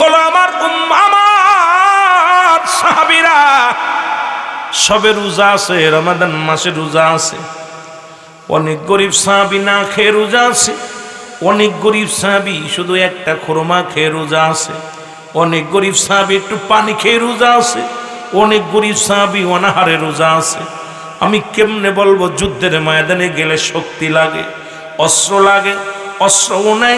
হলো আমার আমার সাহাবীরা সবে রোজা আছে, রমাদান মাসে রোজা আছে। অনেক গরিব সাহাবী না খেয়ে রোজা আছে, অনেক গরিব সাহাবী শুধু একটা খুরমা খেয়ে রোজা আছে, অনেক গরিব সাহাবী একটু পানি খেয়ে রোজা আছে, অনেক গরিব সাহাবী অনাহারে রোজা আছে। আমি কেমনে বলবো? যুদ্ধের ময়দানে গেলে শক্তি লাগে, অস্ত্র লাগে, অস্ত্রও নাই,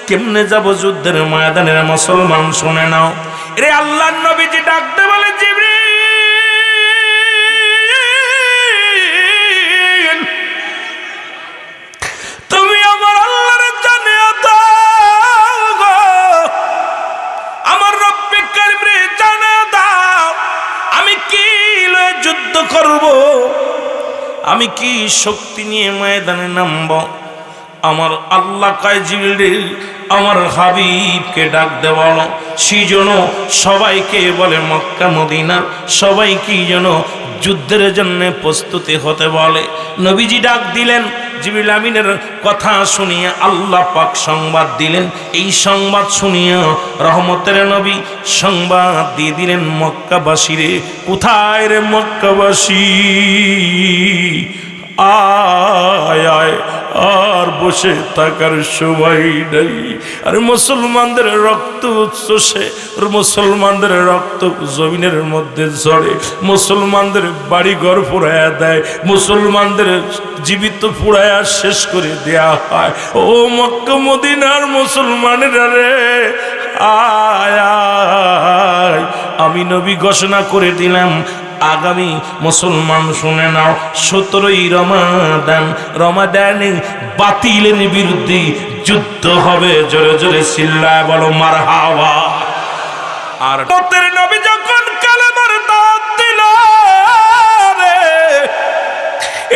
কেমনে যাব যুদ্ধের ময়দানে? মুসলমান শুনে নাও, এরে আল্লাহর নবীজি ডাকতে বলে, জিবরিল তুমি আমার আল্লাহর জানিয়ে দাও গো, আমার রব্বে কারীম রে জানিয়ে দাও আমি কি লয়ে যুদ্ধ করব, আমি কি শক্তি নিয়ে ময়দানে নামব। আমার আল্লাহ কয়, জিবরিল আমার হাবিবকে ডাক দে বলো, সেজন্য সবাইকে বলে মক্কা মদিনা সবাইকে যেন যুদ্ধের জন্য প্রস্তুতি হতে বলে। নবীজি ডাক দিলেন, জিবরিল আমিনের কথা শুনিয়ে আল্লাহ পাক সংবাদ দিলেন। এই সংবাদ শুনিয়ে রহমতের নবী সংবাদ দিয়ে দিলেন মক্কাবাসীরে, কোথায় রে মক্কাবাসী, আয় আয়, আর বসে থাকার সময় নাই। আর মুসলমানদের রক্ত উচ্ছ্বাসে, মুসলমানদের রক্ত জমিনের মধ্যে ঝরে, মুসলমানদের বাড়ি ঘর পুড়াইয়া দেয়, মুসলমানদের জীবিত পুড়াইয়া শেষ করে দেয়া হয়। ও মক্কা মদিনার মুসলমানেরা রে, আয় আয়, আমি নবী ঘোষণা করে দিলাম আগামী মুসলমান শুনে নাও, 17ই রমাদানে বাতিলের বিরুদ্ধে যুদ্ধ হবে। জোরে জোরে চিল্লায় বলো মারহাবা। আর নবী যখন কালেমার দাওয়াত দিল রে,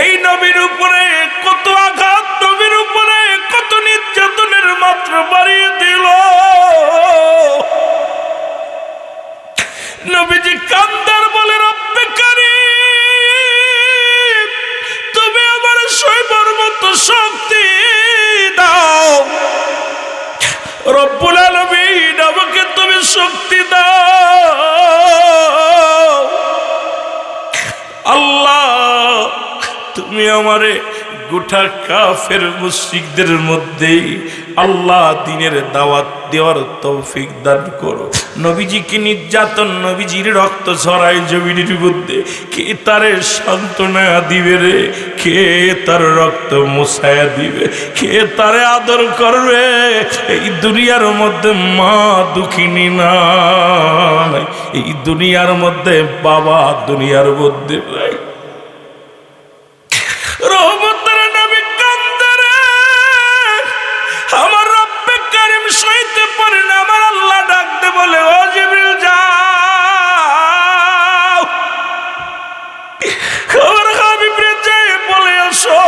এই নবীর উপরে কত আঘাত, নবীর উপরে কত নির্যাতনের মাত্রা বাড়িয়ে দিল। নবীজি কান্দার বলে, রব্বে কারীম তুমি আমার সইবার মতো শক্তি দাও, রব্বুল আলামিন আমাকে তুমি শক্তি দাও। আল্লাহ তুমি আমারে গোটা কাফের মুশরিকদের মধ্যে আল্লাহ দিনের দাওয়াত দেওয়ার তৌফিক দান করো। নবীজিকে নির্যাতন, নবীজির রক্ত ছড়াই জমিনের মধ্যে, কে তারে সান্ত্বনা দিবে রে, কে তার রক্ত মুছায়া দিবে, কে তারে আদর করবে? এই দুনিয়ার মধ্যে মা দুঃখিনী নাই, এই দুনিয়ার মধ্যে বাবা দুনিয়ার মধ্যে নাই। রহমতের নবী কান্দে রে, আমার রব্বে কারীম সইতে পারে না। আমার আল্লাহ ডাকতে বলে, ও জিবরিল যাও, আমার হাবিব রে যাই বলে আসো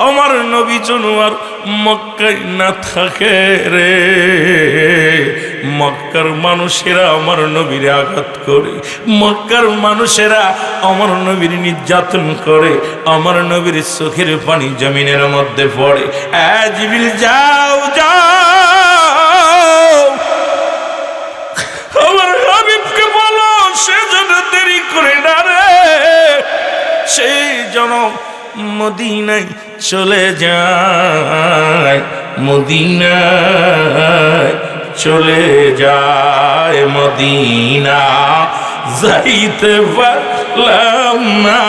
আমার নবী যেন আর মক্কায় না থাকে রে। মক্কার মানুষেরা আমার নবীর আঘাত করে, মক্কার মানুষেরা আমার নবীর নির্যাতন করে, আমার নবীর চোখের পানি জমিনের মধ্যে পড়ে। জিবরিল যাও যাও, আমার হাবিবকে বলো সে যেন দেরি করে না রে, সেই যেন মদিনায় চলে যায়, মদিনায় চলে যায়, মদিনা যাইতে পারলাম না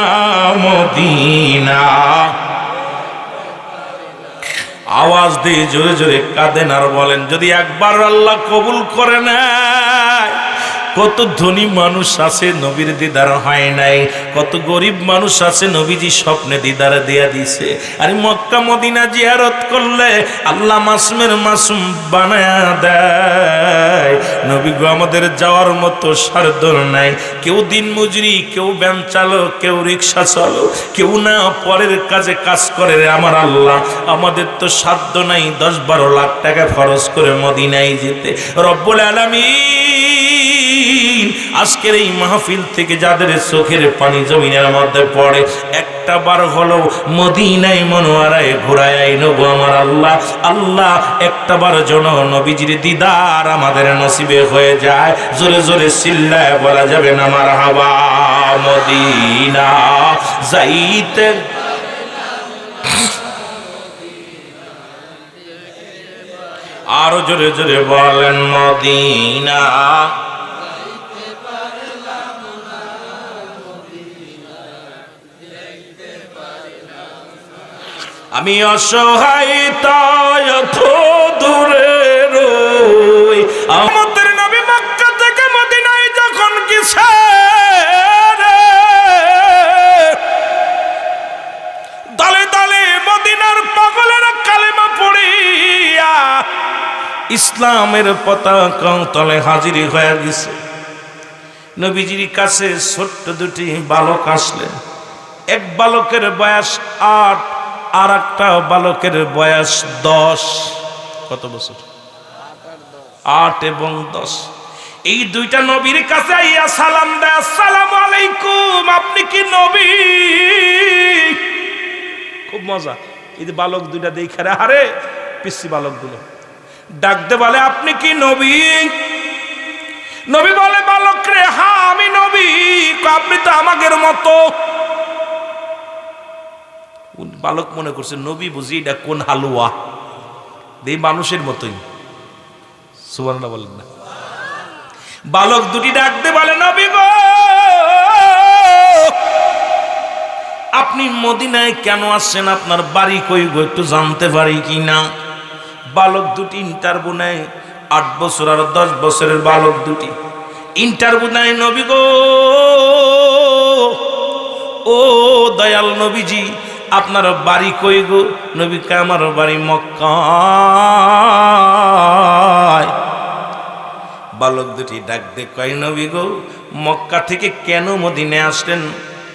মদিনা। আওয়াজ দিয়ে জোরে জোরে কাঁদেন আর বলেন, যদি একবার আল্লাহ কবুল করে নেয়, কত ধনী মানুষ আছে নবীর দিদার হয় নাই, কত গরিব মানুষ আছে নবীজি স্বপ্নে দিদার দিয়া দিছে। আরে মক্কা মদিনা জিয়ারত করলে আল্লাহ মাসুমের মাসুম বানায়া দেয়। নবী গো আমাদের যাওয়ার মতো সাধ্য নাই, কেউ দিন মজুরি, কেউ ভ্যান চালক, কেউ রিক্সা চালক, কেউ না পরের কাজে কাজ করে রে আমার আল্লাহ। আমাদের তো সাধ্য নাই 10-12 লাখ টাকা খরচ করে মদিনায় যেতে। রব্বুল আলামিন আজকের এই মাহফিল থেকে যাদের চোখের পানি জমিনের মধ্যে পড়ে, একটা বার হলো মদিনায় মনোয়ারায় ঘুরায় নেবো আমার আল্লাহ। আল্লাহ একটা বার যেন নবীজির দিদার আমাদের নসিবে হয়ে যায়। জোরে জোরে চিল্লায় বলা যাবে না মারহাবা। মদিনা যাইতে আরো জোরে জোরে বলেন মদিনা। আমি অসহায় তাই এত দূরে রই। আমাদের নবী মক্কা থেকে মদিনায় যখন গেছে, দলে দলে মদিনার পাগলেরা কালেমা পড়িয়া ইসলামের পতাকা তলে হাজির হয়ে গেছে। নবীজির কাছে ছোট্ট দুটি বালক আসলেন। এক বালকের বয়স 8, আর একটা বালকের বয়স 10। কত বছর? 8 এবং 10। এই দুইটা নবীর কাছে আইয়া সালাম দেয়, আসসালামু আলাইকুম, আপনি কি নবী? খুব মজা। এই যে বালক দুইটা দেখে আরে পিসি বালকগুলো ডাকতে বলে, আপনি কি নবী? নবী বলে, বালক রে, হ্যাঁ আমি নবী। আপনি তো আমাদের মতো। বালক মনে করছে নবী বুঝি এটা কোন হালুয়া, এই মানুষের মতোই। সুবহানাল্লাহ বলেন না। বালক দুটি ডাকতে বলে, নবী গো, আপনি মদিনায় কেন আসছেন? আপনার বাড়ি কই গো, একটু জানতে পারি কি না? বালক দুটি ইন্টারভিউ নেয়। 8 বছর আর 10 বছরের বালক দুটি ইন্টারভিউ নেয়। নবী গো, ও দয়াল নবীজি, আপনার বাড়ি কই গো? নবী কয়, আমার বাড়ি মক্কায়। বালক দুটি ডাক দে কয়, নবী গো, মক্কা থেকে কেন মদিনায় আসলেন?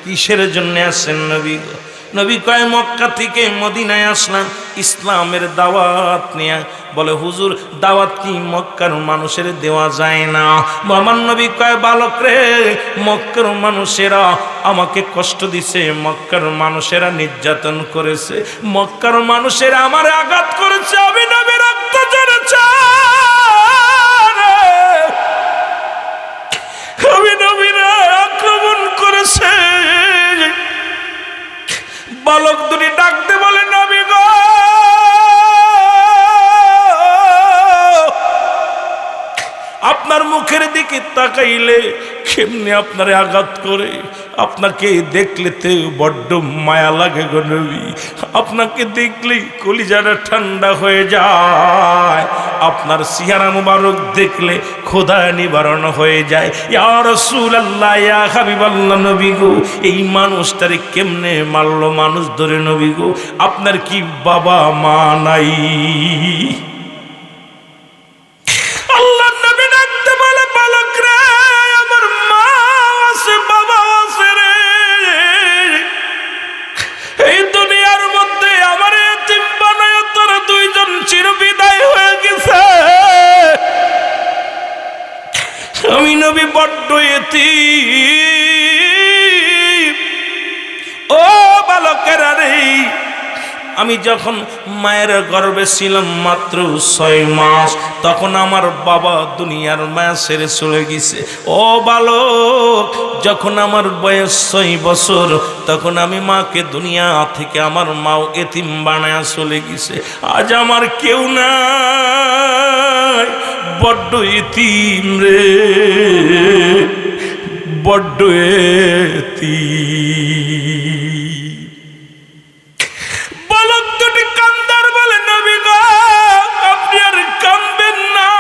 কিসের জন্য আসছেন নবী গো? নবী কয়, মক্কা থেকে মদিনায় আসলাম ইসলামের দাওয়াত নিয়ে। বলে, হুজুর, দাওয়াত কি মক্কার মানুষের দেওয়া যায় না? আমার নবী কয়, বালক রে, মক্কার মানুষেরা আমাকে কষ্ট দিছে, মক্কার মানুষেরা নির্যাতন করেছে, মক্কার মানুষেরা আমার আঘাত করেছে, আমি নবী রক্ত ঝরেছে, আমি নবীরা আক্রমণ করেছে। বালক দুটি ডাকতে বলে, নবী গো, আপনার মুখের দিকে তাকাইলে কেমনে আপনারে আঘাত করে, আপনাকে দেখলেতে বড্ড মায়া লাগে গো নবী, আপনাকে দেখলেই কলিজাটা ঠান্ডা হয়ে যায়, আপনার চেহারা মুবারক দেখলে খোদা নিবারণ হয়ে যায়। ইয়া রাসূলুল্লাহ, ইয়া হাবিবাল্লাহ, নবী গো, এই মানুষটারে কেমনে মারলো মানুষ ধরে নবী গো? আপনার কি বাবা মা নাই? আল্লাহ নবী ডাকতে বলে, বালক রে, আমার মা আছে, বাবা আছে রে। এই দুনিয়ার মধ্যে আমার এতিম বানায় তোরা দুইজন চিরবিদায় হয়ে গেছে। আমি নবী বড্ড এতিম। ও বালকেরা রে, আমি যখন মায়ের গর্ভে ছিলাম মাত্র 6 মাস, তখন আমার বাবা দুনিয়ার মায়া ছেড়ে চলে গেছে। ও বালক, যখন আমার বয়স 6 বছর, তখন আমি মাকে দুনিয়া থেকে আমার মাও এতিম বানায়া চলে গেছে। আজ আমার কেউ নাই, বড্ড এতিম রে, বড্ড এতিম। বালক দুটি কান্দার বলে, নবী গো, আপনি আর কাঁদবেন না।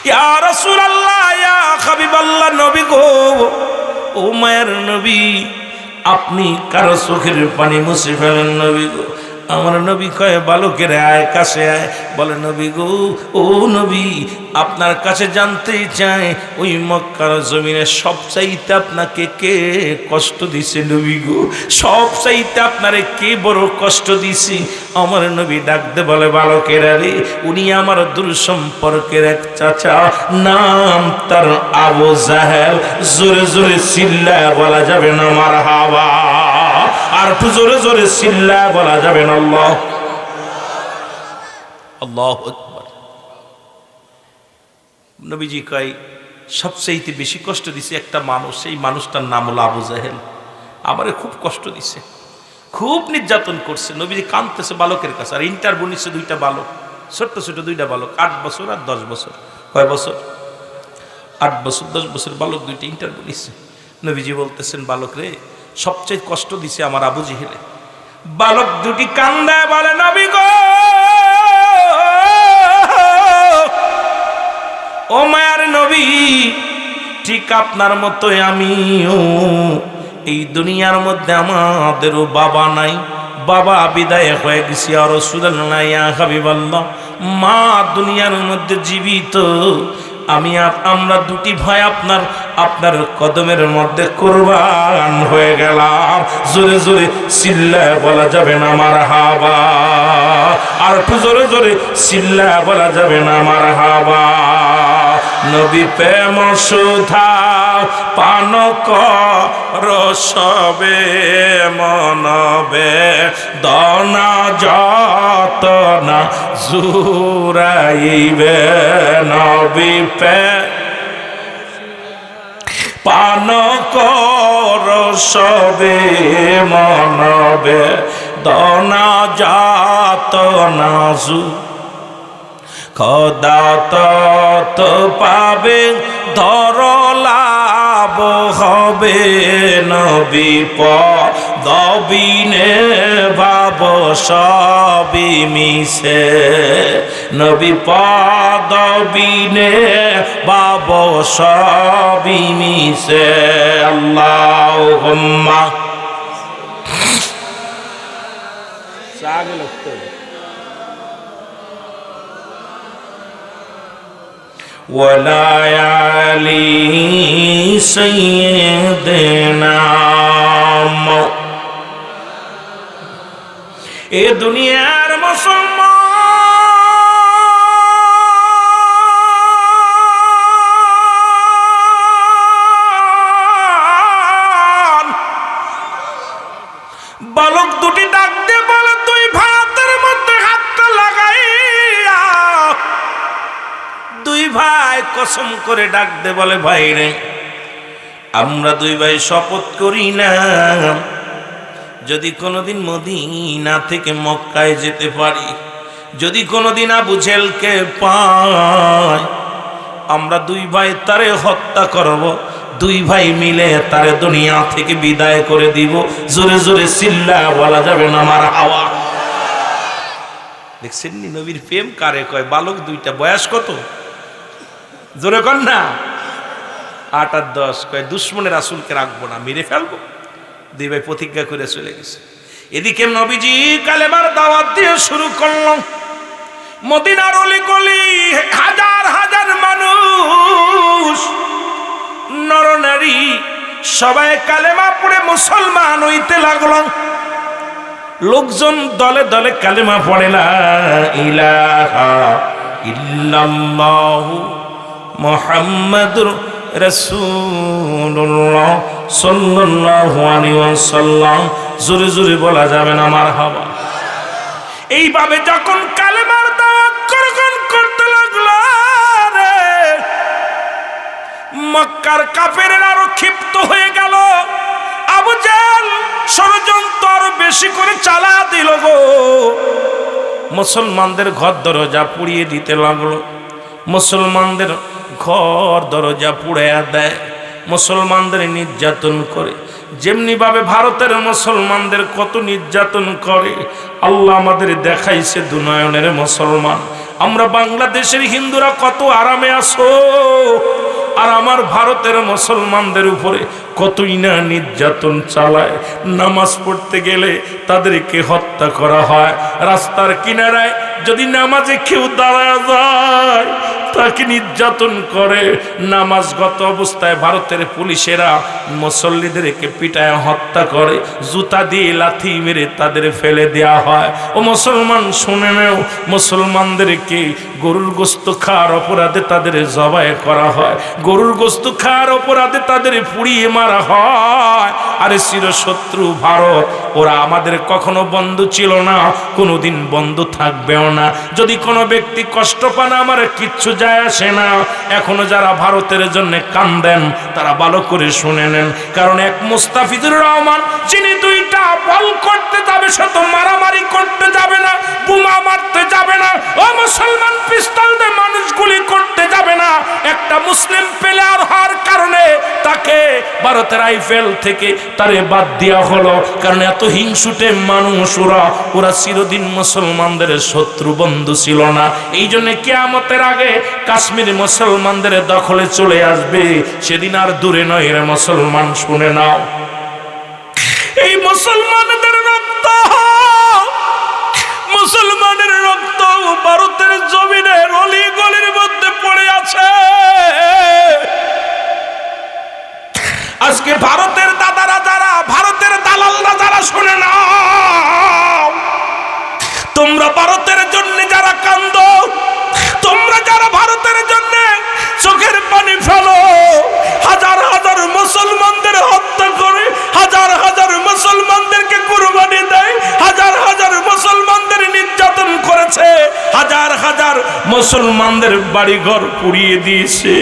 ইয়া রাসূলুল্লাহ, ইয়া হাবিবাল্লাহ, নবী গো, ও মায়ের নবী, আপনি কারো চোখের পানি মুছে ফেলেন নবী গো। আমার নবী কয় বালকের আয় কাছে আয়। বলে নবী গো, ও নবী, আপনার কাছে জানতেই চাই ওই মক্কার জমিনে সবচাইতে আপনাকে কে কষ্ট দিছে নবী গো, সবচাইতে আপনারে কে বড় কষ্ট দিছি। আমার নবী ডাকতে বলে বালকের আরে, উনি আমার দূর সম্পর্কের এক চাচা, নাম তার আবু জাহেল। জোরে জোরে চিল্লায় বলা যাবে না মারহাবা, আর একটু জোরে জোরে চিল্লায় বলা যাবে না আল্লাহ আল্লাহু আকবার। নবীজি কয় সবচেয়ে বেশি কষ্ট দিছে একটা মানুষ, সেই মানুষটার নাম হলো আবু জাহেল। আমারে খুব কষ্ট দিছে, খুব নির্যাতন করছে। নবীজি কাঁদতেছে বালকের কাছে, আর ইন্টারভিউ নিচ্ছে দুইটা বালক, ছোট্ট ছোট দুইটা বালক, 8 বছর আর 10 বছর। কয় বছর? 8 বছর 10 বছর বালক দুইটা ইন্টারভিউ নিচ্ছে। নবীজি বলতেছেন বালক রে, সবচেয়ে কষ্ট দিছে আমার আবু জাহেলে। বালক দুটি কান্দায় বলে নবী গো, ও মায়ার নবী, ঠিক আপনার মতোই আমিও এই দুনিয়ার মধ্যে আমাদেরও বাবা নাই, বাবা বিদায় হয়ে গেছি। আর রাসূলুল্লাহ ইয়া হাবিবাল্লাহ, মা দুনিয়ার মধ্যে জীবিত। আমরা দুটি ভাই আপনার কদমের মধ্যে কুরবান হয়ে গেলাম। জোরে জোরে চিল্লায় বলা যাবে না মারহাবা, আর একটু জোরে জোরে চিল্লায় বলা যাবে না মারহাবা। নবী প্রেম সুধা পান কর সবে মনবে, দনা যত না জুরাইবে। নবী পান কর সবে মনবে, দনা যত না জু খোদা তত পাবে, ধরলাভ হবে। নবী পদবিনে ভাব সবই মিশে, নবী পদবিনে ভাব সবই মিশে। আল্লাহুম্মা আগে লাগতে ওয়ালা আলি সাইয়্যিদিনা। এ দুনিয়ার মুসলমান বালক দুটি ডাক দিয়ে বলে, দুই ভাতের মধ্যে হাতটা লাগাইয়া দুই ভাই কসম করে ডাক দে বলে, ভাই রে, আমরা দুই ভাই শপথ করি না, যদি কোনোদিন মদিনা থেকে মক্কায় যেতে পারি, যদি কোনোদিন আবু জেহেলকে পাই, আমরা দুই ভাই তারে হত্যা করব, দুই ভাই মিলে তারে দুনিয়া থেকে বিদায় করে দিব। জোরে জোরে চিল্লায় বলা যাবে না মারহাবা। দেখছেন নি নবীর প্রেম কারে কয়? বালক দুইটা, বয়স কত? জোরে কর না। 8 আর 10। কয় দুশ্মনের রাসূলকে রাখবো না, মেরে ফেলবো। দুই ভাই প্রতিজ্ঞা করে চলে গেছে। এদিকে নবীজি কালেমার দাওয়াত দিয়ে শুরু করলো। মদিনার অলি-গলি হাজার হাজার মানুষ, নরনারী সবাই কালেমা পড়ে মুসলমান হইতে লাগলো। লোকজন দলে দলে কালেমা পড়ে, লা ইলাহা ইল্লাল্লাহু মুহাম্মাদুর রাসূলুল্লাহ সাল্লাল্লাহু আলাইহি ওয়াসাল্লাম। জোরে জোরে বলা যাবে না মারহাবা। এইভাবে যখন কালেমার দাওয়াত করতে লাগলো, মক্কার কাফেররা আরো ক্ষিপ্ত হয়ে গেল। আবু জেহেল ষড়যন্ত্র আরো বেশি করে চালা দিল গো। মুসলমানদের ঘর দরজা পুড়িয়ে দিতে লাগলো, মুসলমানদের ঘর দরজা পুড়িয়ে দেয়, মুসলমানদের নির্যাতন করে। যেমনি ভাবে ভারতের মুসলমানদের কত নির্যাতন করে আল্লাহ আমাদের দেখাইছে। দুনয়নের মুসলমান আমরা বাংলাদেশের হিন্দুরা কত আরামে আছো। আর আমার ভারতের মুসলমানদের উপরে কতই না নির্যাতন চালায়। নামাজ পড়তে গেলে তাদেরকে হত্যা করা হয়। রাস্তার কিনারায় যদি নামাজে কেউ দাঁড়ায় যায় তাকে নির্যাতন করে। নামাজগত অবস্থায় ভারতের পুলিশেরা মুসল্লিদেরকে পিটায় হত্যা করে, জুতা দিয়ে লাথি মেরে তাদের ফেলে দেয়া হয়। ও মুসলমান শুনে নেও, মুসলমানদেরকে গরুর গোশত খাওয়ার অপরাধে তাদের জবাই করা হয়, গরুর গোশত খাওয়ার অপরাধে তাদের পুড়িয়ে মারা হয়। আরে চিরশত্রু ভারত, ওরা আমাদের কখনো বন্ধু ছিল না, কোনোদিন বন্ধু থাকবেও না। যদি কোনো ব্যক্তি কষ্ট পান আমার কিচ্ছু যায় আসে না। এখনো যারা ভারতের জন্য কান্দেন তারা ভালো করে শুনে নেন, কারণ এক মুস্তাফিজুর রহমান যিনি দুইটা বল করতে যাবে সে তো মারামারি করতে যাবে না, বোমা মারতে যাবে না, ও মুসলমান পিস্তল দিয়ে মানুষ গুলি করতে যাবে না। একটা মুসলিম প্লেয়ার হওয়ার কারণে তাকে ভারতের আইপিএল থেকে তারে বাদ দেওয়া হলো, কারণ এত হিংসুটে মানুষ ওরা চিরদিন মুসলমানদের শত্রু বন্ধু ছিল না। এই জন্য কিয়ামতের আগে কাশ্মীর মুসলমানদের দখলে চলে আসবে, সেদিন আর দূরে নয় রে মুসলমান, শুনে নাও। এই মুসলমানদের রক্ত, মুসলমানের রক্ত ভারতের জমিনের অলি গলির মধ্যে পড়ে আছে। আজকে ভারতের দাদারা যারা, ভারতের দালালরা যারা, শুনে নাও, তোমরা ভারতের জন্য যারা কান্দো, তোমরা যারা ভারতের জন্য চোখের পানি ফেলো, হাজার হাজার মুসলমানদের হত্যা করে, হাজার হাজার মুসলমানদেরকে কুরবানি দেয়, হাজার হাজার মুসলমানদের নির্যাতন করেছে, হাজার হাজার মুসলমানদের বাড়িঘর পুড়িয়ে দিয়েছে,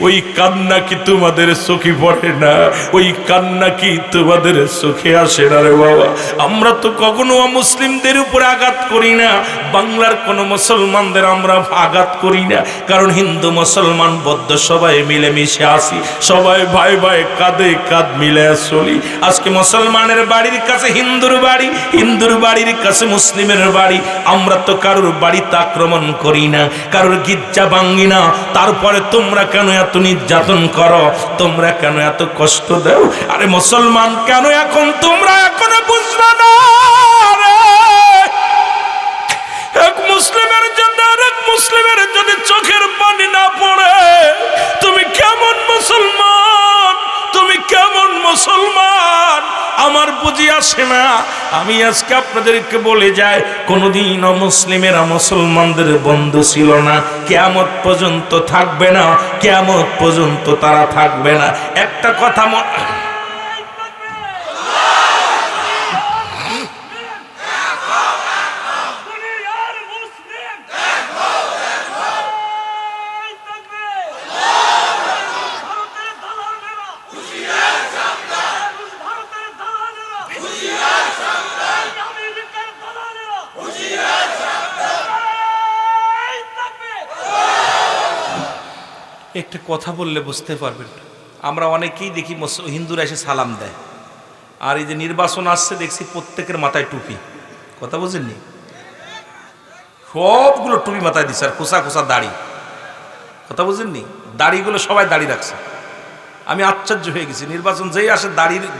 ওই কান্না কি তোমাদের চোখে পড়ে না? ওই কান্না কি তোমাদের চোখে আসে না রে বাবা? আমরা তো কখনো মুসলিমদের উপরে আঘাত করি না, বাংলার কোন মুসলমানদের আমরা আঘাত করি না, কারণ হিন্দু মুসলমান বৌদ্ধ সবাই মিলেমিশে আসি, সবাই ভাই ভাই কাঁধে কাঁধ মিলে চলি। আজকে মুসলমানের বাড়ির কাছে হিন্দুর বাড়ি, হিন্দুর বাড়ির কাছে মুসলিমের বাড়ি, আমরা তো কারোর বাড়িতে আক্রমণ করি না, কারোর গির্জা ভাঙি না। তারপরে তোমরা কেন এত নির্যাতন করো, তোমরা কেন এত কষ্ট দাও? আরে মুসলমান কেন এখন তোমরা এখনো বুঝলো না? এক মুসলিমের জন্য আরেক মুসলিমের যদি চোখের পানি না পড়ে, তুমি কেমন মুসলমান? তুমি কেমন মুসলমান? আমার বুঝি আসে না। আমি আজকে আপনাদেরকে বলে যাই, কোনোদিন মুসলিমেরা মুসলমানদের বন্ধু ছিল না, কিয়ামত পর্যন্ত থাকবে না, কিয়ামত পর্যন্ত তারা থাকবে না। একটা কথা একটা কথা বললে বুঝতে পারবেন। আমরা অনেকেই দেখি হিন্দুরা এসে সালাম দেয়, আর এই যে নির্বাচন আসছে দেখছি প্রত্যেকের মাথায় টুপি। কথা বুঝেননি? সবগুলো টুপি মাথায় দিচ্ছে, আর খোসা খোসা দাড়ি। কথা বুঝেননি? দাড়িগুলো সবাই দাড়ি রাখছে। আমি আশ্চর্য হয়ে গেছি, নির্বাচন যেই আসে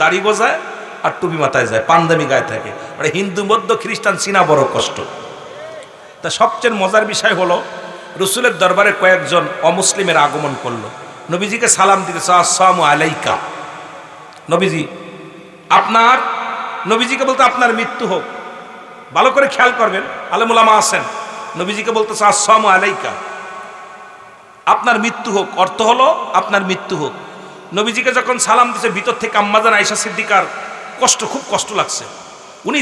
দাড়ি গোজায় আর টুপি মাথায় যায়, পাঞ্জাবি গায়ে থাকে। আর হিন্দু বৌদ্ধ খ্রিস্টান চিনা বড় কষ্ট। তা সবচেয়ে মজার বিষয় হলো, রসুলের দরবারে কয়েকজন অমুসলিমের আগমন করলো, নবীজিকে সালাম দিতেছে, আসসালামু আলাইকা। নবীজি আপনার, নবীজিকে বলতে আপনার মৃত্যু হোক। ভালো করে খেয়াল করবেন, আলেম উলামা আছেন। নবীজিকে বলতেছে আসসালামু আলাইকা, আপনার মৃত্যু হোক। অর্থ হলো আপনার মৃত্যু হোক। নবীজিকে যখন সালাম দিছে, ভিতর থেকে আম্মাজান আয়েশা সিদ্দিকার খুব কষ্ট লাগছে। উনি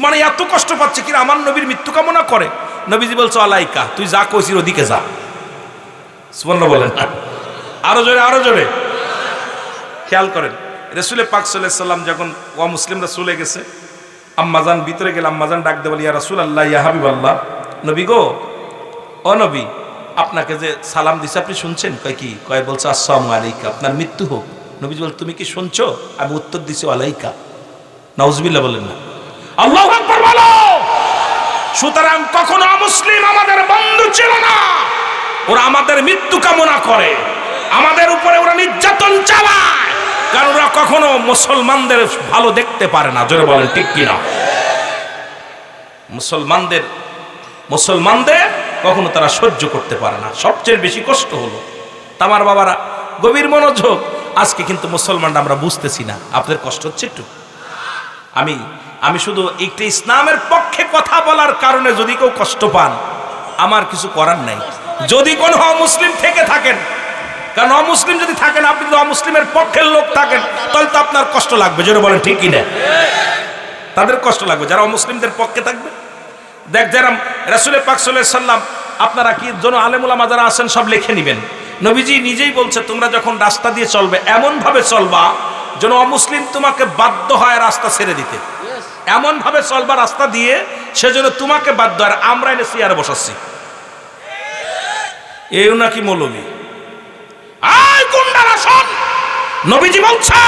মানে এত কষ্ট পাচ্ছে কিনা আমার নবীর মৃত্যু কামনা করে। নবীজি বলছো আলাইকা, তুই যা কইছিস ওদিকে যা। সুবহানাল্লাহ বলেন না, আরো জোরে, আরো জোরে। খেয়াল করেন, রাসূল পাক সাল্লাল্লাহু আলাইহি সাল্লাম যখন মুসলিমরা চলে গেছে, আম্মাজান ভিতরে গেলে আম্মাজান ডাক দিয়ে বলে, ইয়া রাসূলুল্লাহ, ইয়া হাবিবাল্লাহ, নবী গো, ও নবী, আপনাকে যে সালাম দিছে আপনি শুনছেন? কয় কি? কয় বলছে আসসালামু আলাইকা, আপনার মৃত্যু হোক। নবীজি বল, তুমি কি শুনছো? আমি উত্তর দিছি আলাইকা। নাউজুবিল্লাহ বলেন না, আল্লাহু আকবার বলো। সুতরাং কখনো মুসলিম আমাদের বন্ধু ছিল না, ওরা আমাদের মৃত্যু কামনা করে। আমাদের উপরে ওরা নির্যাতন চালায়, কারণ ওরা কখনো মুসলমানদের ভালো দেখতে পারে না। জোরে বলেন ঠিক কিনা? মুসলমানদের কখনো তারা সহ্য করতে পারে না। সবচেয়ে বেশি কষ্ট হলো তামার বাবারা, গভীর মনোযোগ। আজকে কিন্তু মুসলমানরা আমরা বুঝতেছি না। আপনাদের কষ্ট হচ্ছে একটু? আমি শুধু একটি ইসলামের পক্ষে কথা বলার কারণে যদি কেউ কষ্ট পান, আমার কিছু করার নাই। যদি কোনো অমুসলিম থেকে থাকেন, কারণ অমুসলিম যদি থাকেন, আপনি যদি অমুসলিমের পক্ষের লোক থাকেন, তাহলে তো আপনার কষ্ট লাগবে। যেটা বলেন ঠিক কিনা? তাদের কষ্ট লাগবে যারা অমুসলিমদের পক্ষে থাকবে। দেখ, যারা রাসূল পাক সাল্লাল্লাহু আলাইহি সাল্লাম, আপনারা কি জন আলেম ওলামা যারা আছেন সব লিখে নেবেন। নবীজি নিজেই বলছে, তোমরা যখন রাস্তা দিয়ে চলবে এমন ভাবে চলবা যেন অমুসলিম তোমাকে বাধ্য হয় রাস্তা ছেড়ে দিতে। এমন ভাবে চলবা রাস্তা দিয়ে সেজন্য তোমাকে বাধ্য হয়। আমরা এনে চেয়ারে বসাচ্ছি, এই নাকি মৌলবী? নবীজি বলছে,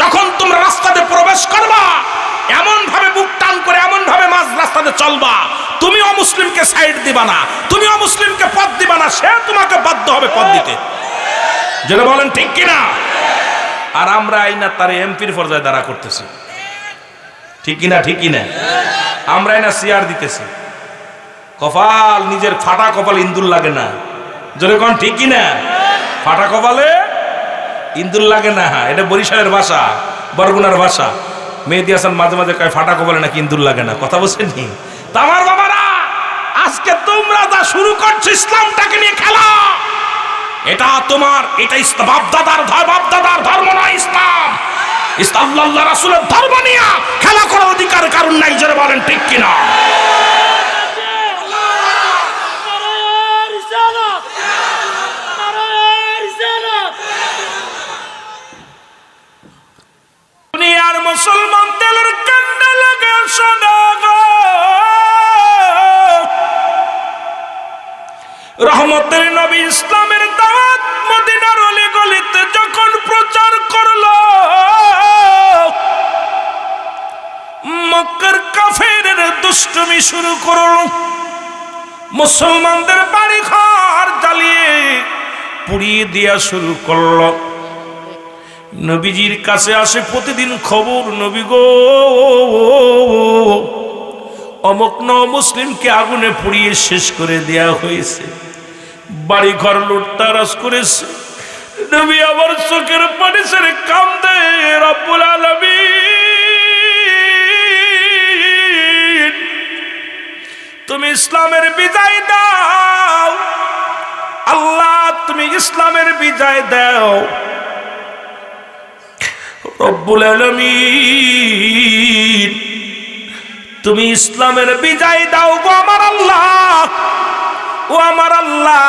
যখন তোমরা রাস্তাতে প্রবেশ করবা এমন ভাবে বুক টান করে এমন ভাবে মাঝ রাস্তাতে চলবা, তুমি অমুসলিমকে সাইড দিবা না, তুমি অমুসলিমকে পথ দিবা না, সে তোমাকে বাধ্য হবে পথ দিতে। যেটা বলেন ঠিক কিনা? আর আমরা আইনা তারে এমপির পর্যায়ে দাঁড়া করতেছি, ঠিক কিনা? ঠিক কিনা? আমরা আইনা চেয়ার দিতেছি। কপাল, নিজের ফাটা কপাল ইন্দুর লাগে না। জোরে কোন ঠিক কিনা? ফাটা কপালে ইন্দুর লাগে না, এটা বরিশালের ভাষা, বরগুনার ভাষা। মেহেদী হাসান মাঝে মাঝে কয় ফাটা কপালে নাকি ইন্দুর লাগে না। কথা বলছেন নি? আমার বাবারা, আজকে তোমরা যা শুরু করছো ইসলামটাকে নিয়ে খেলা, এটা তোমার, এটা বাপদাদার ধর্ম নয়। ইসলাম আল্লাহ রাসূলের ধর্ম নিয়ে খেলা করার অধিকার কারণ নাই। জোরে বলেন ঠিক কিনা? দুনিয়ার মুসলমান তেলের কান্ডা লাগে শোনা গো, রহমতের নবী ইসলামের দাওয়াত মদিনার অলি গলিতে যখন প্রচার করলো, মক্কার কাফেরের দুষ্টুমি শুরু করলো। মুসলমানদের বাড়ি ঘর জ্বালিয়ে পুড়িয়ে দেয়া শুরু করলো। নবীজির কাছে আসে প্রতিদিন খবর, নবী গো, অমুক মুসলিমকে আগুনে পুড়িয়ে শেষ করে দেয়া হয়েছে, বাড়ি ঘর লুটতারাজ করেছে। নবী আবার চোখের পানি ছেড়ে কান্দে, রব্বুল আলামিন তুমি ইসলামের বিজয় দাও, আল্লাহ তুমি ইসলামের বিজয় দাও, রব্বুল আলামিন তুমি ইসলামের বিজয় দাও গো আমার আল্লাহ, ও আমার আল্লাহ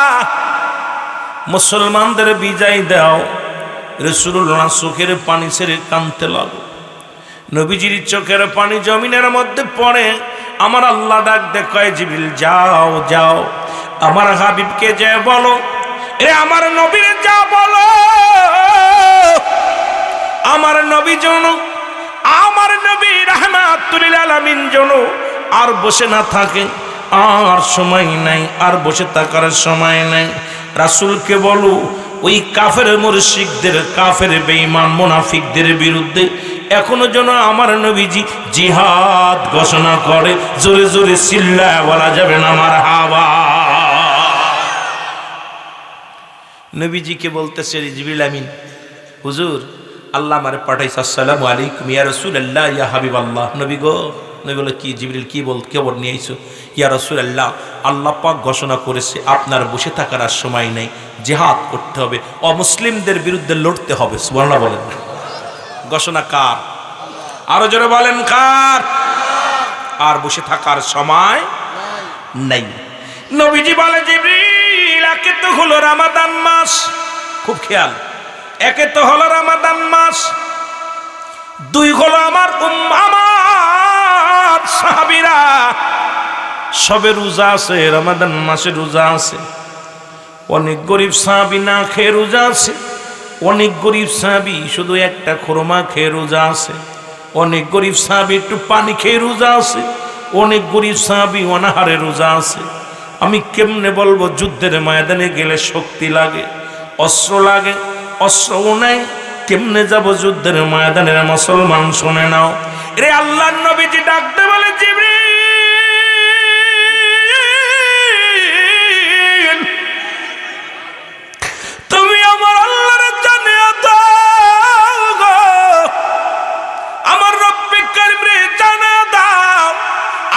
মুসলমানদের বিজয় দাও। রাসূলুল্লাহ চোখের পানি ছেড়ে কাঁদতে লাগলো। নবীজির চোখের পানি জমিনের মধ্যে পড়ে। আমার আল্লাহ ডাক দেয়, জিবরিল যাও যাও আমার হাবিবকে যে বলো, এ আমার নবীর যা বলো, আমার নবী যেন, আমার নবী রাহমাতুল লিল আলামিন যেন আর বসে না থাকে। আর সময় নাই, আর বসে থাকার সময় নাই। রাসূলকে বলো, ওই কাফের মুশরিকদের, কাফের বেঈমান মুনাফিকদের বিরুদ্ধে এখনো যেন আমার নবীজি জিহাদ ঘোষণা করে। জোরে জোরে চিল্লায় বলা যাবে না মারহাবা। নবীজিকে বলতেছে জিবরিল আমিন, হুজুর আল্লাহ আমারে পাঠাইছে, আসসালামু আলাইকুম ইয়া রাসূলুল্লাহ ইয়া হাবিবাল্লাহ। নবী গো, নবী বলে, কি জিবরিল কি খবর নিয়ে আইছো? ইয়া রাসূলুল্লাহ, আল্লাহ পাক ঘোষণা করেছে আপনার বসে থাকার আর সময় নেই, জিহাদ করতে হবে, অমুসলিমদের বিরুদ্ধে লড়তে হবে। সুবহানাল্লাহ বলেন। ঘোষণা কার? আরো জোরে বলেন কার? আর বসে থাকার সময় নাই। নবীজি বলে, জিবরিল একে তো হলো রমাদান মাস, খুব খেয়াল, একে তো হলো রমাদান মাস, দুই হলো আমার আমার সাহাবীরা সবে রোজা আছে, রমাদান মাসে রোজা আছে। অনেক গরিব সাহাবী না খেয়ে রোজা আছে, অনেক গরিব সাহাবী শুধু একটা খুরমা খেয়ে রোজা আছে, অনেক গরিব সাহাবী একটু পানি খেয়ে রোজা আছে, অনেক গরিব সাহাবী অনাহারে রোজা আছে। আমি কেমনে বলবো? যুদ্ধের ময়দানে গেলে শক্তি লাগে, অস্ত্র লাগে, অস্ত্রও নাই, কেমনে যাব যুদ্ধের ময়দানের মুসলমান? শুনে নাও, রে আল্লাহর নবীজি ডাকতে বলে, জিবরিল তুমি আমার আল্লাহর জানিয়ে দাও গো, আমার রব্বে কারীম রে জানিয়ে দাও,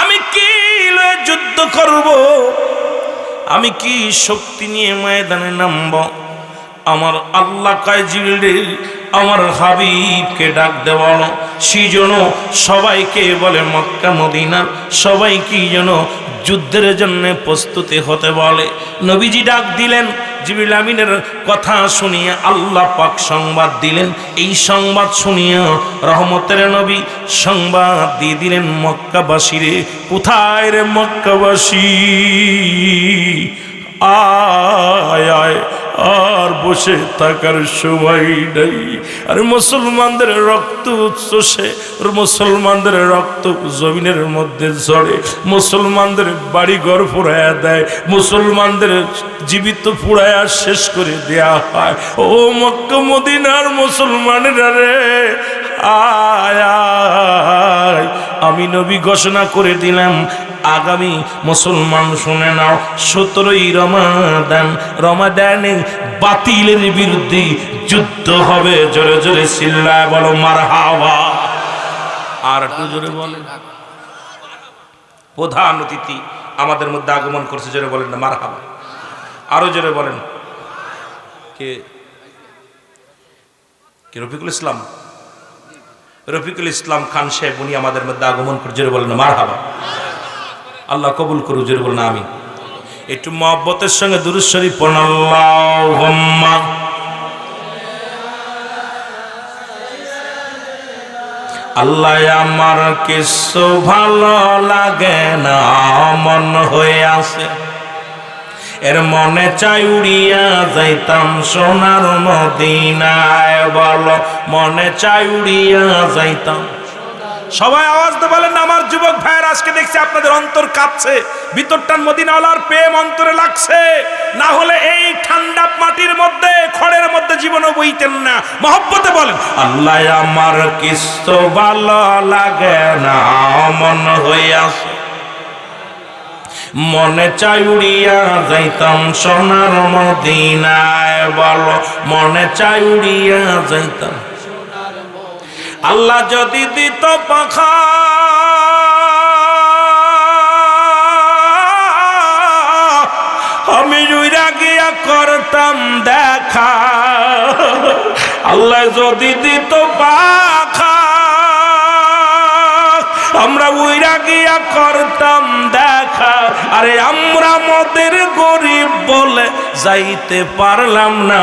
আমি কি লয়ে যুদ্ধ করব, আমি কি শক্তি নিয়ে ময়দানে নামব? আমার আল্লাহ কয়, জিবরিল আমার হাবিবকে ডাক দে বলো, সেজন্য সবাইকে বলে মক্কা মদিনার সবাইকে যেন যুদ্ধের জন্য প্রস্তুতি হতে বলে। নবীজি ডাক দিলেন, জিবরিল আমিনের কথা শুনিয়ে আল্লাহ পাক সংবাদ দিলেন। এই সংবাদ শুনিয়ে রহমতের নবী সংবাদ দিয়ে দিলেন মক্কাবাসীরে, কোথায় রে মক্কাবাসী, আয় আয়, আর বসে থাকার সময় নাই। আর মুসলমানদের রক্ত উচ্ছ্বাসে, মুসলমানদের রক্ত জমিনের মধ্যে ঝরে, মুসলমানদের বাড়ি ঘর পুড়াইয়া দেয়, মুসলমানদের জীবিত পুড়াইয়া শেষ করে দেয়া হয়। ও মক্কা মদিনার মুসলমানেরা রে, আয় আয়, আমি নবী ঘোষণা করে দিলাম, আগামী মুসলমান শুনে নাও, 17ই রমাদানে বাতিলের বিরুদ্ধে যুদ্ধ হবে। জোরে জোরে চিল্লায় বলো মারহাবা। আর একটু জোরে বলেন। প্রধান অতিথি আমাদের মধ্যে আগমন করছে, জোরে বলেন না মারহাবা। আরো জোরে বলেন। কে? রফিকুল ইসলাম, রফিকুল ইসলাম খান সাহেব উনি আমাদের মধ্যে আগমন করে, জোরে বলেন না মারহাবা। আল্লাহ কবুল করুক, জোরে বলেন আমিন। একটু মহব্বতের সঙ্গে দুরূদ শরীফ পড়ুন। আল্লাহুম্মা আল্লাহ আমার কিছু ভালো লাগে না, মন হয়ে আছে, এর মনে চাই উড়িয়া যাইতাম সোনার মদিনায়। বলো মনে চাই উড়িয়া যাইতাম। সবাই আওয়াজ দিয়ে বলেন, আমার যুবক ভাইয়ের আজকে দেখছি আপনাদের অন্তর কাঁপছে, ভিতরটান মদিনাওয়ালার প্রেম অন্তরে লাগছে, না হলে এই ঠান্ডা মাটির মধ্যে খড়ের মধ্যে জীবনও বইতেন না। মহব্বতে বলেন, আল্লাহ আমার কিছু ভালো লাগে না, মন হইয়াছে, মনে চাই উড়িয়া যাইতাম সোনার মদিনায়। বলো মনে চাই উড়িয়া যাইতাম। আল্লাহ যদি দিত পাখা, আমি উইরা গিয়া করতাম দেখা। আল্লাহ যদি দিত পাখা, আমরা উইরা গিয়া করতাম দেখা। আরে আমরা মদের গরিব বলে যাইতে পারলাম না।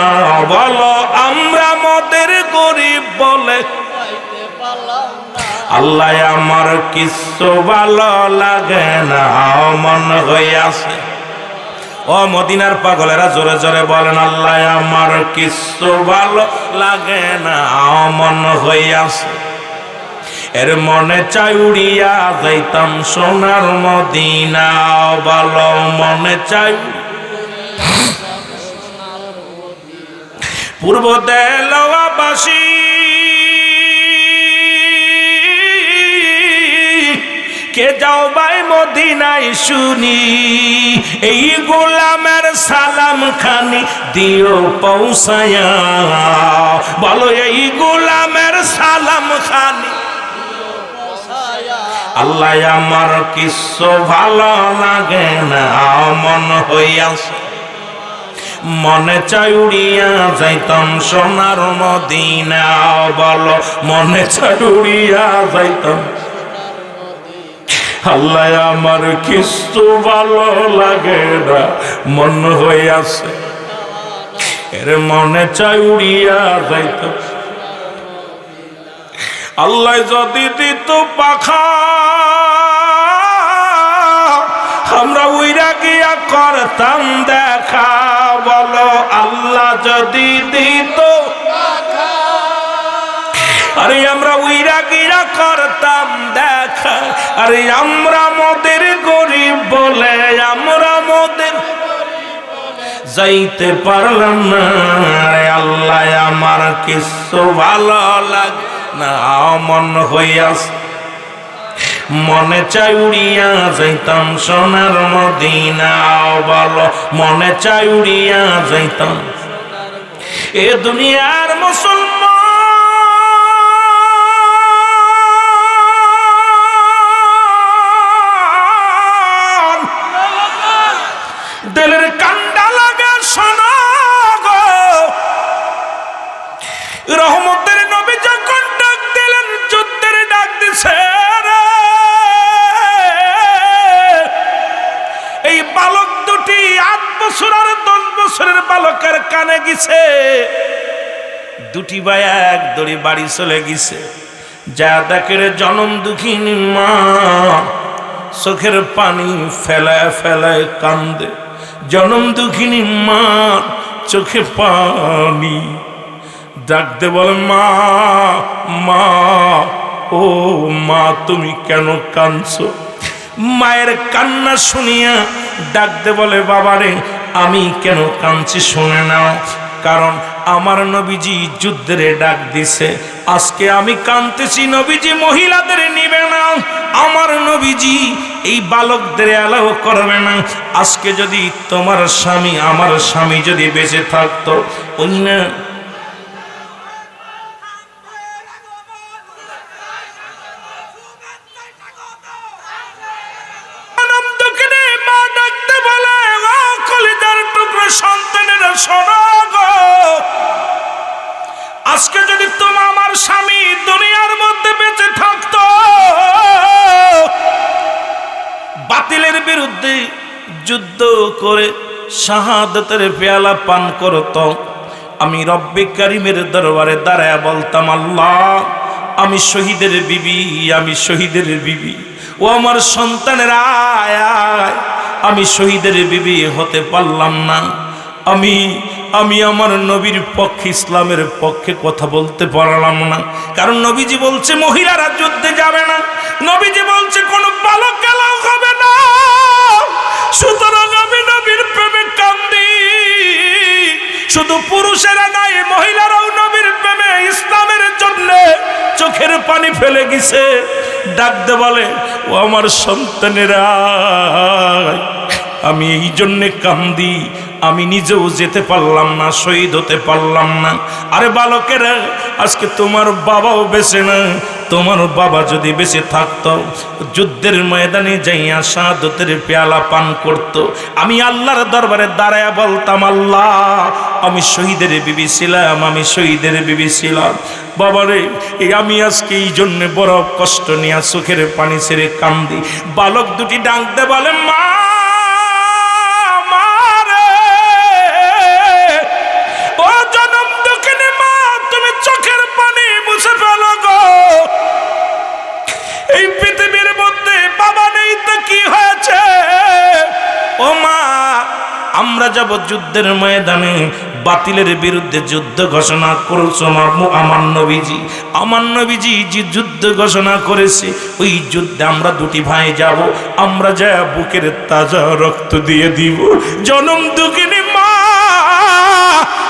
বলো আমরা মদের গরিব বলে। আল্লাহ আমার কিছু ভালো লাগে না, মন হইয়াছে। ও মদিনার পাগলেরা জোরে জোরে বলেন, আল্লাহ আমার কিছু ভালো লাগে না, মন হইয়াছে, এর মনে চাই উড়িয়া যাইতাম সোনার মদিনা। বলো মনে চাই। পূর্ব দেলওয়াবাসী কে যাও ভাই মদিনায় শুনি, এই গোলামের সালাম খানি দিও পৌঁছায়া। বলো এই গোলামের সালাম খানি। আল্লাহ আমার কিছু ভালো লাগে না, মন হইয়াছে, মনে চাই উড়িয়া যাইতাম সোনার মদিনা। বলো মনে চাই উড়িয়া যাইতাম। আল্লাহ আমার কিছু ভালো লাগে না, মন হইয়াছে, এর মনে চাই উড়িয়া যাইতাম। আল্লাহ যদি দিত পাখা, আমরা উইরা গিয়া করতাম দেখা। বলো আল্লাহ যদি দিত, আরে আমরা উইরা গিয়া করতাম দেখা। আরে আমরা মদের গরিব বলে, আমরা মদের যাইতে পারলাম না। আল্লাহ আমার কিছু ভালো লাগে না, মন হইয়াছে, মনে চাই উড়িয়া যাইতাম সোনার মদিনা। বলো মনে চাই উড়িয়া যাইতাম। এ দুনিয়ার মুসলমান দিলের কান্ডা লাগে শোনো গো, রহমতের নবী যখন ডাক দিলেন, যুদ্ধের ডাক দিছে, এই বালক দুটি 8 বছর আর 10 বছরের বালকের কানে গেছে। দুটি ভাই এক দড়ি বাড়ি চলে গেছে। যা দেখে জনম দুঃখিনী মা চোখের পানি ফেলায় ফেলায় কান্দে। জনম দুঃখিনী মা চোখে পানি, ডাকতে বলে মা মা, ও মা তুমি কেন কাঁদছো? মায়ের কান্না শুনিয়া ডাকতে বলে বাবারে আমি কেন কাঁদছি শুনে নাও, কারণ আমার নবীজি যুদ্ধের ডাক দিছে। আজকে আমি কাঁদতেছি, নবীজি মহিলাদের নিবে না, আমার নবীজি এই বালকদের অ্যালাউ করবে না। আজকে যদি তোমার স্বামী, আমার স্বামী যদি বেঁচে থাকতো, ওই না সন্তানেরা শোনো গো, আজকে যদি তোমার আমার স্বামী দুনিয়ার মধ্যে বেঁচে থাকতো, বাতিলের বিরুদ্ধে যুদ্ধ করে শাহাদাতের পেয়ালা পান করত, আমি রব্বে কারিমের দরবারে দাঁড়ায় বলতাম আল্লাহ আমি শহীদের বিবি, আমি শহীদের বিবি, ও আমার সন্তানেরা আয় আয়, আমি শহীদের বিবি হতে পারলাম না। আমি আমার নবীর পক্ষে, ইসলামের পক্ষে কথা বলতে পারলাম না, কারণ নবীজি বলছে মহিলারা যুদ্ধে যাবে না, নবীজি বলছে কোনো বালক এলাও হবে না। সুতরাং আমি নবীর প্রেমে কান্দি। শুধু পুরুষেরা নাই, মহিলারাও নবীর প্রেমে, ইসলামের জন্য চোখের পানি ফেলে গেছে। ডাকতে বলে ও আমার সন্তানেরা, আমি এই জন্যে কান্দি, আমি নিজেও যেতে পারলাম না, শহীদ হতে পারলাম না। আরে বালকেরা, আজকে তোমার বাবাও বেঁচে না, তোমার বাবা যদি বেঁচে থাকতো, যুদ্ধের ময়দানে যাইয়া শাহাদাতের পেয়ালা পান করত, আমি আল্লাহর দরবারে দাঁড়ায়া বলতাম আল্লাহ আমি শহীদের বিবি ছিলাম, আমি শহীদের বিবি ছিলাম। বাবারে আমি আজকে এই জন্যে বড় কষ্ট নিয়ে চোখের পানি ছেড়ে কান্দি। বালক দুটি ডাকতে বলে মা, এই পৃথিবীর মধ্যে বাবা নেই তো কি হয়েছে? ও মা, আমরা যাব যুদ্ধের ময়দানে, বাতিলের বিরুদ্ধে যুদ্ধ ঘোষণা করেছে আমার নবীজি যে যুদ্ধ ঘোষণা করেছে, ওই যুদ্ধে আমরা দুটি ভাই যাব, আমরা যা বুকের তাজা রক্ত দিয়ে দিব। জনম দুঃখিনী মা,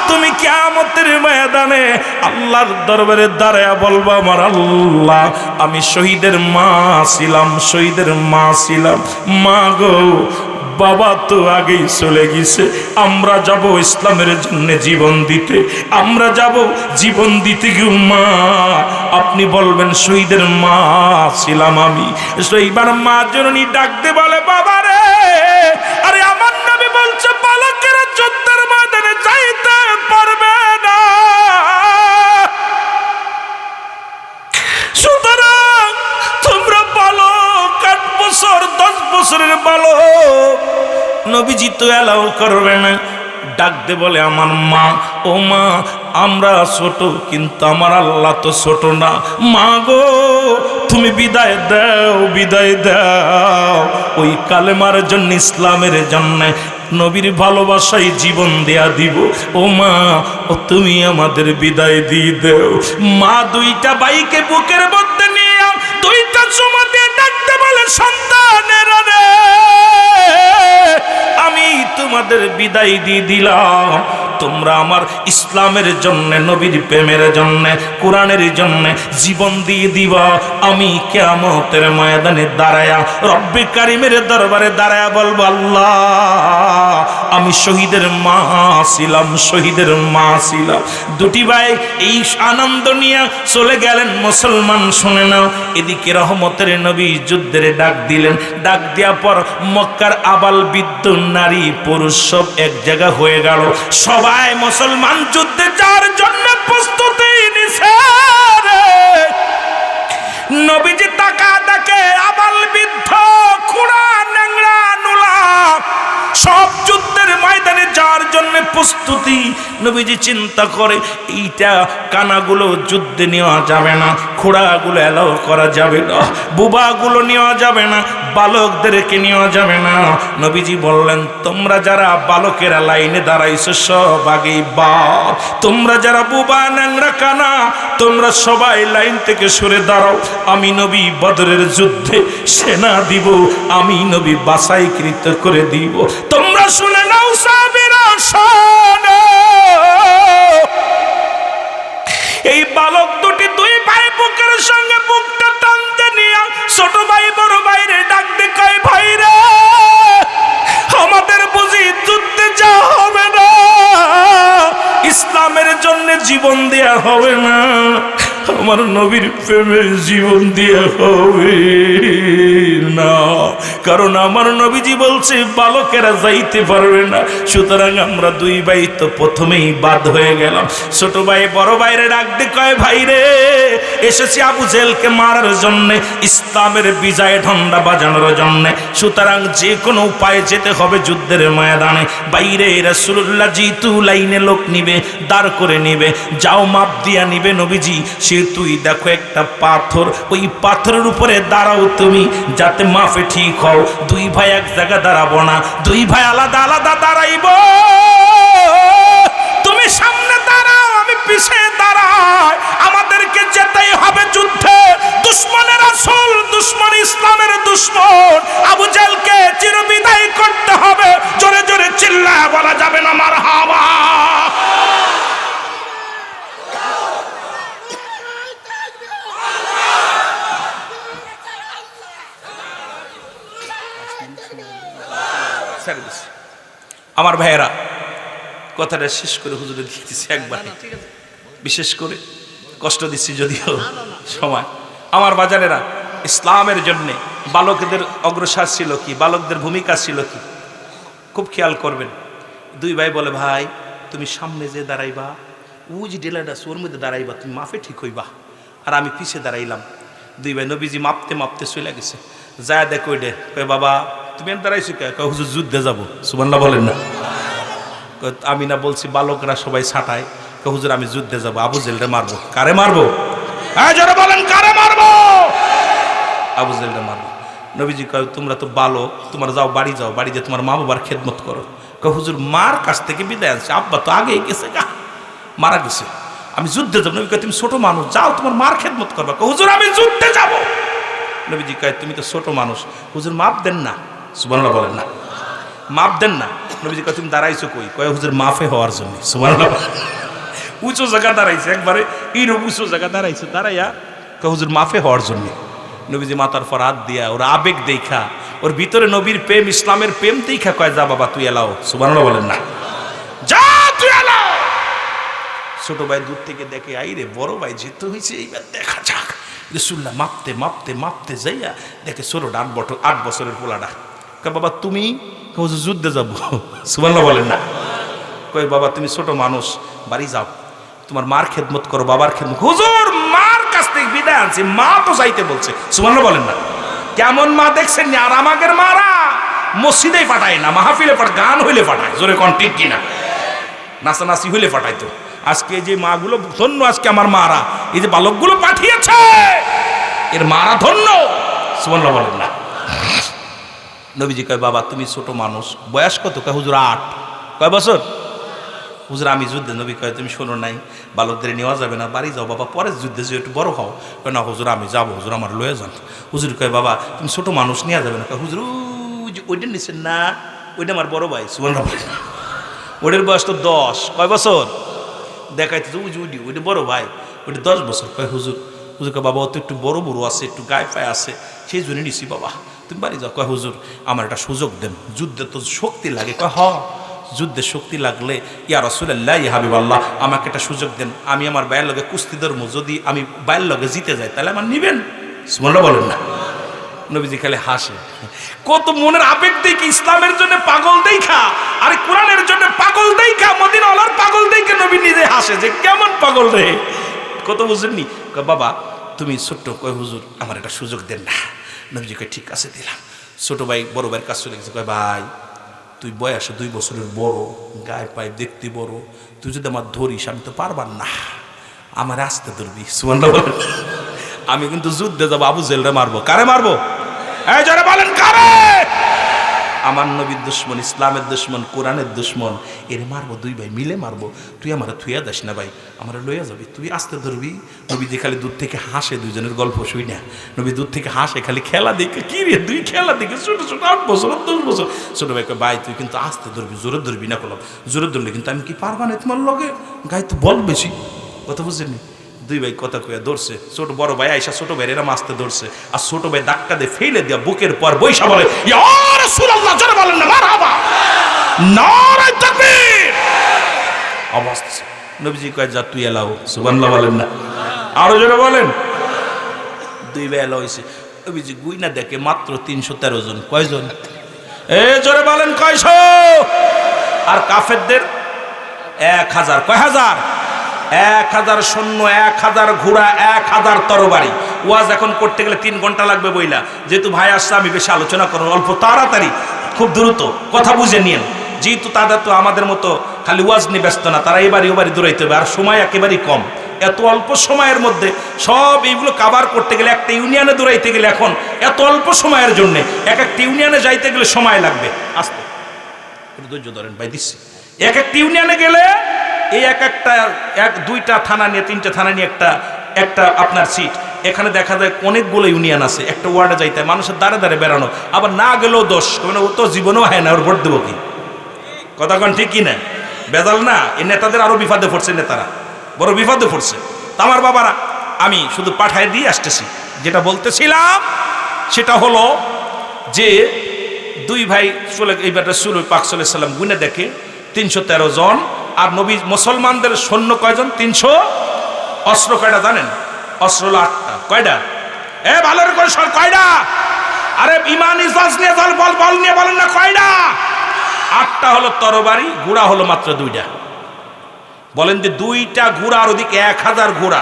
তুমি কিয়ামতের ময়দানে আল্লাহর দরবারে দাঁড়ায়া বলবা আমার আল্লাহ আমি শহীদের মা ছিলাম, শহীদের মা ছিলাম। মা গো, বাবা তো আগেই চলে গেছে, আমরা যাব ইসলামের জন্য জীবন দিতে, আমরা যাব জীবন দিতে গিয়ে মা আপনি বলবেন শহীদের মা ছিলাম আমি। এইবার মা জননী ডাকতে বলে বাবা রে, আরে আমার নবী বলছে বালকেরা যুদ্ধের ময়দানে যাইতে পারবে না, সুতরাং তোমরা বালক 8 বছর 10 বছরের বালক নবীজি তো এলাও করবে না। ডাকতে বলে আমার মা, ও মা আমরা ছোট, কিন্তু আমার আল্লাহ তো ছোট না। মা গো, তুমি বিদায় দাও, বিদায় দাও, ওই কালেমার জন্য, ইসলামের জন্য, নবীর ভালোবাসায় জীবন দেয়া দিব। ও মা, ও তুমি আমাদের বিদায় দিয়ে দাও। মা দুইটা ভাইকে বুকের মধ্যে নিয়ে দুইটা চুমা দিয়ে ডাকতে বলে সন্তানেরা রে, আমি তোমাদের তোমাদের বিদায় দিয়ে দিলাম। তোমরা আমার ইসলামের জন্য, নবীর প্রেমের জন্য, কোরআনের জন্য জীবন দিয়ে দিবা। আমি কিয়ামতের ময়দানে দাঁড়ায়া রব্বে কারিমের দরবারে দাঁড়ায়া বলবো, আল্লাহ আমি শহীদের মা ছিলাম, শহীদের মা ছিলাম। দুটি ভাই এই আনন্দ নিয়ে চলে গেলেন। মুসলমান শুনে নাও, এদিকে রহমতের নবী যুদ্ধের ডাক দিলেন। ডাক দেওয়ার পর মক্কার আবাল বৃদ্ধ নারী পুরুষ সব এক জায়গা হয়ে গেল। সবাই মুসলমান যুদ্ধে যাওয়ার জন্য প্রস্তুতি নিছে। নবীজি তাকা দেখে আবাল বৃদ্ধ, খুড়া, ন্যাংরা, নুলা সব যুদ্ধের ময়দানে যাওয়ার জন্য প্রস্তুতি। নবীজি চিন্তা করে, এইটা কানাগুলো যুদ্ধে নেওয়া যাবে না, খোড়াগুলো এলাও করা যাবে না, বুবাগুলো নেওয়া যাবে না, বালকদেরকে নেওয়া যাবে না। নবীজি বললেন, তোমরা যারা বালকেরা লাইনে দাঁড়াইছো সব আগেই বাপ, তোমরা যারা বুবা, ন্যাংরা, কানা তোমরা সবাই লাইন থেকে সরে দাঁড়াও। আমি নবী বদরের যুদ্ধে সেনা দিব, আমি নবী বাছাইকৃত করে দিব। তোমরা শুনে নাও সাহাবীরা, শোনো। এই বালক দুটি দুই ভাই বুকের সঙ্গে বুকটা টানতে নিয়ে ছোট ভাই বড় ভাইরে ডাক দিয়ে কয়, ভাই রে আমাদের বুঝি যুদ্ধে যাওয়া হবে না, ইসলামের জন্য জীবন দেয়া হবে না, আমার নবীর প্রেমে জীবন দেয়া হবে না। কারণ আমার নবীজি বলছে বালকেরা যাইতে পারবে না। সুতরাং আমরা দুই ভাই তো প্রথমেই বাদ হয়ে গেলাম। ছোট ভাই বড় ভাইরে ডাক দিয়ে কয়, ভাই রে এসেছি আবু জেহেলকে মারার জন্য, ইসলামের বিজয় ঢন্ডা বাজানোর জন্য। সুতরাং যে কোনো উপায়ে যেতে হবে যুদ্ধের ময়দানে। বাইরে রাসূলুল্লাহ জিতু লাইনে লোক নিবে, দাঁড় করে নিবে, যাও মাপ দিয়া নিবে নবীজি। সে তুই দেখো একটা পাথর, ওই পাথরের উপরে দাঁড়াও তুমি, যাতে মাফে ঠিক হও। দুই ভাই এক জায়গা দাঁড়াবো না, দুই ভাই আলাদা আলাদা দাঁড়াইব। তুমি সামনে দাঁড়াও, আমি পিছিয়ে দাঁড়াই, আমাদেরকে যেতেই হবে যুদ্ধে। দুশ্মনের আসল দুশ্মন, ইসলামের দুশ্মন আবু জেহেলকে চিরবিদায় করতে হবে। জোরে জোরে চিল্লায় বলা যাবে না মারহাবা। আমার ভাইয়েরা, কথাটা শেষ করে হুজুরে দিয়ে দিচ্ছি একবারে, বিশেষ করে কষ্ট দিচ্ছি যদিও সময়। আমার বাজারেরা, ইসলামের জন্যে বালকদের অগ্রসর ছিল কি, বালকদের ভূমিকা ছিল কি, খুব খেয়াল করবেন। দুই ভাই বলে, ভাই তুমি সামনে যে দাঁড়াইবা, ও যে ডেলাটা ওর মধ্যে দাঁড়াইবা, তুমি মাফে ঠিক হইবা, আর আমি পিছিয়ে দাঁড়াইলাম। দুই ভাই নবীজি মাপতে মাপতে চলে গেছে। যা দেখো ওই ডে কয়, বাবা তুমি দাঁড়াইছো কে? হুজুর যুদ্ধে যাবো। সুবহানাল্লাহ বলেন না? আমি না বলছি বালকরা সবাই ছাটায়? হুজুর আমি যুদ্ধে যাবো, আবু জেহেলরে মারবো। কারে মারবো? যারা বলেন কারে মারবো? আবু জেহেলরে মারবো। নবীজি কয়, তোমরা তো বালক, তোমরা যাও বাড়ি, যাও বাড়ি যে তোমার মা বাবার খেদমত করো। হুজুর মার কাছ থেকে বিদায় আনছে, আব্বা তো আগেই গেছে, গা মারা গেছে, আমি যুদ্ধে যাবো। নবী কয়, তুমি ছোট মানুষ, যাও তোমার মার খেদমত করবা। হুজুর আমি যুদ্ধে যাবো। নবীজি কয়, তুমি তো ছোট মানুষ, হুজুর মাপ দেন না। সুবহানাল্লাহ বলেন না? মাপ দেন না। নবীজি কয়, তুমি দাঁড়াইছো কই? কয়, হুজুর মাফে হওয়ার জন্য। সুবহানাল্লাহ। উঁচু জায়গা দাঁড়াইছে, একবারে এইরকম উঁচু জায়গা দাঁড়াইছে, দাঁড়াইয়া কয়, হুজুর মাফে হওয়ার জন্য। নবীজি মাথার পর হাত দিয়া, ওর আবেগ দেখা, ওর ভিতরে নবীর প্রেম, ইসলামের প্রেম দেখা কয়, যা বাবা তুই এলাও। সুবহানাল্লাহ বলেন না? যা তুই এলাও। ছোট ভাই দূর থেকে দেখে, আইরে বড় ভাই যেতে হয়েছে, এইবার দেখা যাক। রাসূলুল্লাহ মাপতে মাপতে মাপতে যাইয়া দেখে ছোটটা 8 বছরের পোলাটা। কয়, বাবা তুমি? হুজুর যুদ্ধে যাবো। সুবহানাল্লাহ বলেন না? কয়, বাবা তুমি ছোট মানুষ, বাড়ি যাও, তোমার মার খেদমত করো, বাবার খেদমত। হুজুর মার কাছ থেকে বিদায় আনছি, মা তো যাইতে বলছে। সুবহানাল্লাহ বলেন না? কেমন মা দেখছেন? আর আমাদের মারা মসজিদেই পাঠায় না, মাহফিলে পাঠায়, গান হইলে পাঠায়, জোরে কোন ঠিক কিনা? নাচানাচি হইলে পাঠাইতো। আজকে যে মাগুলো ধন্য, আজকে আমার মারা এই যে বালকগুলো পাঠিয়েছে, এর মারা ধন্য। সুবহানাল্লাহ বলেন না? নবীজি কয়, বাবা তুমি ছোট মানুষ, বয়স কত? কয়, হুজুর 8। কয় বছর? হুজুর আমি যুদ্ধে। নবী কয়, তুমি শোনো নাই, বালকদের নেওয়া যাবে না, বাড়ি যাও বাবা, পরে যুদ্ধে যে একটু বড় হও। কয়, না হুজুর আমি যাবো, হুজুর আমার লয়ে যান। হুজুর কয়, বাবা তুমি ছোট মানুষ, নেওয়া যাবে না। কয়, হুজুর ওইটা নিচ্ছেন না, ওইটা আমার বড় ভাই সুবহানাল্লাহ। ওটার বয়স তো 10, কয় বছর দেখাইতে উজি উজি, ওইটা বড় ভাই, ওইটা 10 বছর। কয় হুজুর, হুজুর কয় বাবা ও তো একটু বড় বড় আছে, একটু গায়ে পায়ে আছে, সেই জন্য নিছি বাবা, তুমি বাড়ি যাও। কয় হুজুর আমার একটা সুযোগ দেন, যুদ্ধে তো শক্তি লাগে। কয় হ, যুদ্ধে শক্তি লাগলে ইয়া রাসূলুল্লাহ ইয়া হাবিবাল্লাহ আমাকে একটা সুযোগ দেন, আমি আমার ভাইয়ের লগে কুস্তি ধরবো, যদি আমি ভাইয়ের লগে জিতে যাই তাহলে আমার নিবেন। সুবহানাল্লাহ বলেন না। নবীজি খালি হাসে, কত মনের আবেগ দেখি, ইসলামের জন্য পাগল দেখা, আরে কোরআনের জন্য পাগল দেখা, মদিনাওয়ালার পাগল দেখা নবী নিজে হাসে যে কেমন পাগল রে, কত বুঝেননি। কয় বাবা তুমি ছোট্ট, কয় হুজুর আমার একটা সুযোগ দেন না। নবীজি কয় ঠিক আছে দিলাম। ছোট ভাই বড় ভাইয়ের কাছে চলে গেছে, কয় ভাই তুই বয়সে 2 বছরের বড়, গায়ে পায়ে দেখতে বড়, তুই যদি আমার ধরিস আমি তো পারবার না, আমার আসতে ধরবি। সুবহানাল্লাহ। আমি কিন্তু যুদ্ধে যাবো, আবু জেলরে মারবো। কারে মারবো? এই যারা বলেন কারে? আমার নবীর দুশ্মন, ইসলামের দুশ্মন, কোরআনের দুশ্মন, এরে মারবো, 2 ভাই মিলে মারবো। তুই আমার থুইয়া দাস না ভাই, আমার লইয়া যাবি, তুই আসতে ধরবি। নবীজি খালি দূর থেকে হাসে, দুজনের গল্প শুই না। নবী দূর থেকে হাসে, খালি খেলা দেখে, কি রে 2 খেলা দেখে, ছোট ছোট 8 বছর 10 বছর। ছোট ভাই কয় ভাই তুই কিন্তু আসতে ধরবি, জোরে ধরবি না। করলাম জোরে ধরলে কিন্তু আমি কি পারবা না তোমার লগে, গায়ে তো বল বেশি। কথা বুঝছেন? 2 ভাই কথা কইয়া ধরছে, ছোট বড় ভাই আইসা ছোট ভাই এরা মাসতে ধরছে, আর ছোট ভাই ধাক্কা দিয়ে ফেলে দিয়া বুকের পর বৈশা বলে ইয়া রাসূলুল্লাহ, জোরে বলেন না মারহাবা, নারে তাকবীর। অবস্থা নবীজি কয় যা তুই এলাও। সুবহানাল্লাহ বলেন না, আরো জোরে বলেন। 2 ভাই এলাও হইছে, নবীজি গুইনা দেখে মাত্র 313 জন। কয়জন? এ জোরে বলেন কয়শো? আর কাফেরদের 1000। কয় হাজার? 1000 সৈন্য, 1000 ঘোড়া, 1000 তরবারি। ওয়াজ এখন করতে গেলে 3 ঘন্টা লাগবে বইলা, যেহেতু ভাই আসছে আমি বেশি আলোচনা করবো, অল্প তাড়াতাড়ি খুব দ্রুত কথা বুঝে নিয়েন। যেহেতু তাদের তো আমাদের মতো খালি ওয়াজ নিয়ে ব্যস্ত না, তারা এবারই ওবারই দৌড়াইতে হবে, আর সময় একেবারেই কম। এত অল্প সময়ের মধ্যে সব এইগুলো কাভার করতে গেলে, একটা ইউনিয়নে দৌড়াইতে গেলে এখন এত অল্প সময়ের জন্য একটা ইউনিয়নে যাইতে গেলে সময় লাগবে। আসতে একটু ধৈর্য ধরেন ভাই, দিচ্ছি। একটা ইউনিয়নে গেলে এই একটা 2টা থানা নিয়ে, 3টে থানা নিয়ে একটা আপনার সিট। এখানে দেখা যায় অনেকগুলো ইউনিয়ন আছে, একটা ওয়ার্ডে যাইতে মানুষের দ্বারে দ্বারে বেড়ানো, আবার না গেলেও দোষ, মানে ও তো জীবনেও হয় না, ওর ভোট দেবো কি? কথা কন ঠিক কি না? বেজাল না? এই নেতাদের আরো বিপদে পড়ছে, নেতারা বড় বিপদে পড়ছে। আমার বাবারা, আমি শুধু পাঠায় দিয়ে আসতেছি। যেটা বলতেছিলাম সেটা হলো যে 2 ভাই চলে, এইবার রাসূল পাক সাল্লাল্লাহু আলাইহি ওয়াসাল্লাম গুনে দেখে 313 জন। আর নবী মুসলমানদের সৈন্য কয়জন? 300। অস্ত্র কয়টা জানেন? অস্ত্র হলো 8টা। কয়টা? এ ভালো করে সব কয়টা? আরে ইমান ইজাজ নিয়ে বল বল বল নিয়ে বলেন না, কয়টা? 8টা হলো তরবারি, ঘোড়া হলো মাত্র 2টা। বলেন যে 2টা ঘোড়া আর ওদিকে 1000 ঘোড়া,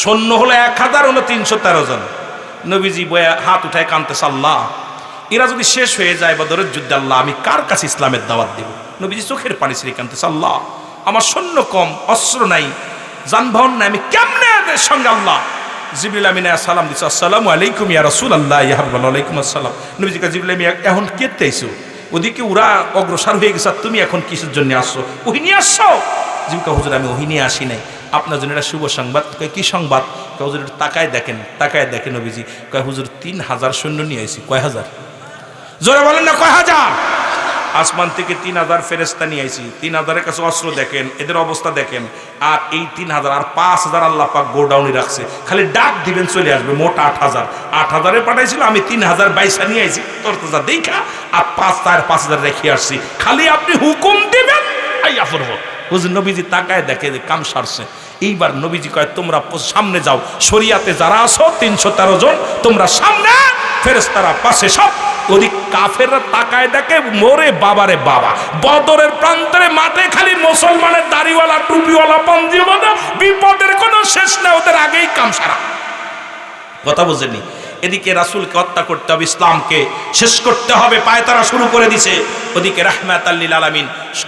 সৈন্য হলো 1000, হলো 313 জন। নবীজি বয়া হাত উঠায় কাঁদতেছে, আল্লাহ এরা যদি শেষ হয়ে যায় বদরের যুদ্ধে, আল্লাহ আমি কার কাছে ইসলামের দাওয়াত দেব? নবীজি চোখের পানি ছেড়ে কাঁদতেছে, আল্লাহ আমার সৈন্য কম, অস্ত্র নাই, যানবাহন নাই, আমি কেমনে এদের সঙ্গে? আল্লাহ জিবরিল আমিন সালাম দিচ্ছে, আসসালামু আলাইকুম ইয়া রাসূলুল্লাহ, ইয়া হাবিবাল্লাহ, ওয়ালাইকুম আসসালাম। নবীজি কা জিবরিল, আমি এখন কেতে আইছো? ওদিকে ওরা অগ্রসর হয়ে গেছে, তুমি এখন কিসের জন্য আসছো? ওহি নিয়ে আসছো? জিবকা হুজুর আমি ওহি নিয়ে আসি নাই, আপনার জন্য একটা শুভ সংবাদ। কি সংবাদ? হুজুর তাকায় দেখেন, তাকায় দেখেন। নবীজি কয় হুজুর 3000 সৈন্য নিয়ে আইছি। কয় হাজার? জোরে বলেন না, কয় হাজার? আসমান থেকে 3000 ফেরেশতা নিয়ে আইছি। 3000-এর কাছে অস্ত্র দেখেন, এদের অবস্থা দেখেন। আর এই 3000 আর 5000 আল্লাহ পাক গোডাউনে রাখছে, খালি ডাক দিবেন চলে আসবে। মোট 8000। 8000-এ পাঠাইছিল, আমি 3000 বাইসা নিয়ে আইছি তোর তো দেখা, আর 5000 রেখে আসছি, খালি আপনি হুকুম দিবেন আইয়া পড়ব। হুজুর নবীজি তাকায় দেখে যে কাম সারছে। এইবার নবীজি কয় তোমরা সামনে যাও, শরিয়াতে যারা আছো 313 জন তোমরা সামনে, ফেরেশতারা পাশে সব। ওদিক কাফেররা তাকায় দেখে, মোরে বাবারে বাবা, বদরের প্রান্তরে মাঠে খালি মুসলমানের দাড়িওয়ালা, টুপিওয়ালা, পাঞ্জিওয়ালা, বিপদের কোনো শেষ না, ওদের আগেই কাম সারা। কথা বুঝেনি? এদিকে রাসূলকে হত্যা করতে হবে, ইসলামকে শেষ করতে হবে, পায়তারা শুরু করে দিছে। ওদিকে রাহমাতাল লিল আলামিন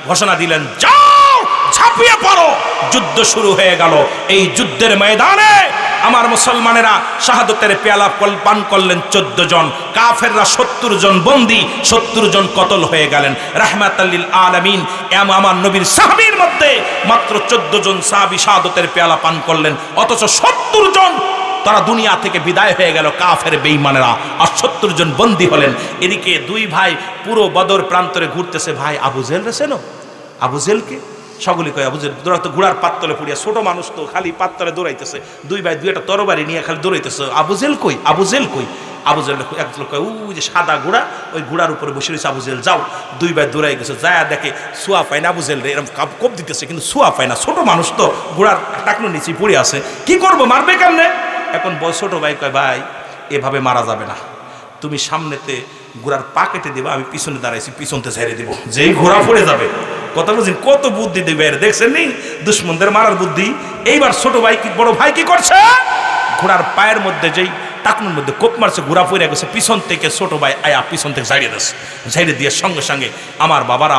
ঘোষণা দিলেন, যাও ঝাঁপিয়ে পড়ো। যুদ্ধ শুরু হয়ে গেল। এই যুদ্ধের ময়দানে আমার মুসলমানেরা শাহাদতের পেয়ালা পান করলেন 14 জন, কাফেররা 70 জন বন্দী, 70 জন কতল হয়ে গেলেন। রাহমাতাল লিল আলামিন আমার নবীর সাহাবীর মধ্যে মাত্র 14 জন সাহাবী শাহাদতের পেয়ালা পান করলেন, অথচ 70 জন তারা দুনিয়া থেকে বিদায় হয়ে গেল কাফের বেঈমানেরা, আর 70 জন বন্দী হলেন। এদিকে দুই ভাই পুরো বদর প্রান্তরে ঘুরতেছে। ভাই আবু জেহেল রে চেনো? আবু জেহেলকে সকলে কয় আবু জেহেল দৌড়া তো ঘোড়ার পাততলে পড়িয়া, ছোট মানুষ তো খালি পাততলে দৌড়াইতেছে। দুই ভাই দুই একটা তরবারি নিয়ে খালি দৌড়াইতেছে। আবু জেহেল কই, আবু জেহেল কই? আবু জেহেল এক লোক কয় ওই যে সাদা ঘোড়া, ওই ঘোড়ার উপরে বসে রয়েছে আবু জেহেল, যাও। দুই ভাই দৌড়াই গেছে, যায় দেখে সোয়া পায় না আবু জেহেল রে, এরকম কোপ দিতেছে কিন্তু সোয়া পায় না। ছোট মানুষ তো ঘোড়ার টাকনো নিচে পড়ে আছে, কি করবো, মারবে কেমনে? এখন ছোট ভাই কয় ভাই এভাবে মারা যাবে না, তুমি সামনেতে ঘোড়ার পা কেটে দিবা, আমি পিছনে দাঁড়াইছি, পিছনতে ঝেড়ে দিব, যেই ঘোড়া পড়ে যাবে। কথা বলছেন কত বুদ্ধি দিবে, দেখছেন নি দুশ্মনদের মারার বুদ্ধি। এইবার ছোট ভাই কি বড় ভাই কি করছে, ঘোড়ার পায়ের মধ্যে যেই টাকনুর মধ্যে কোপ মারছে, ঘোড়া পড়ে গেছে, পিছন থেকে ছোট ভাই আয়া পিছন থেকে ঝাড়িয়ে দিচ্ছে। ঝাড়িয়ে দিয়ে সঙ্গে সঙ্গে আমার বাবারা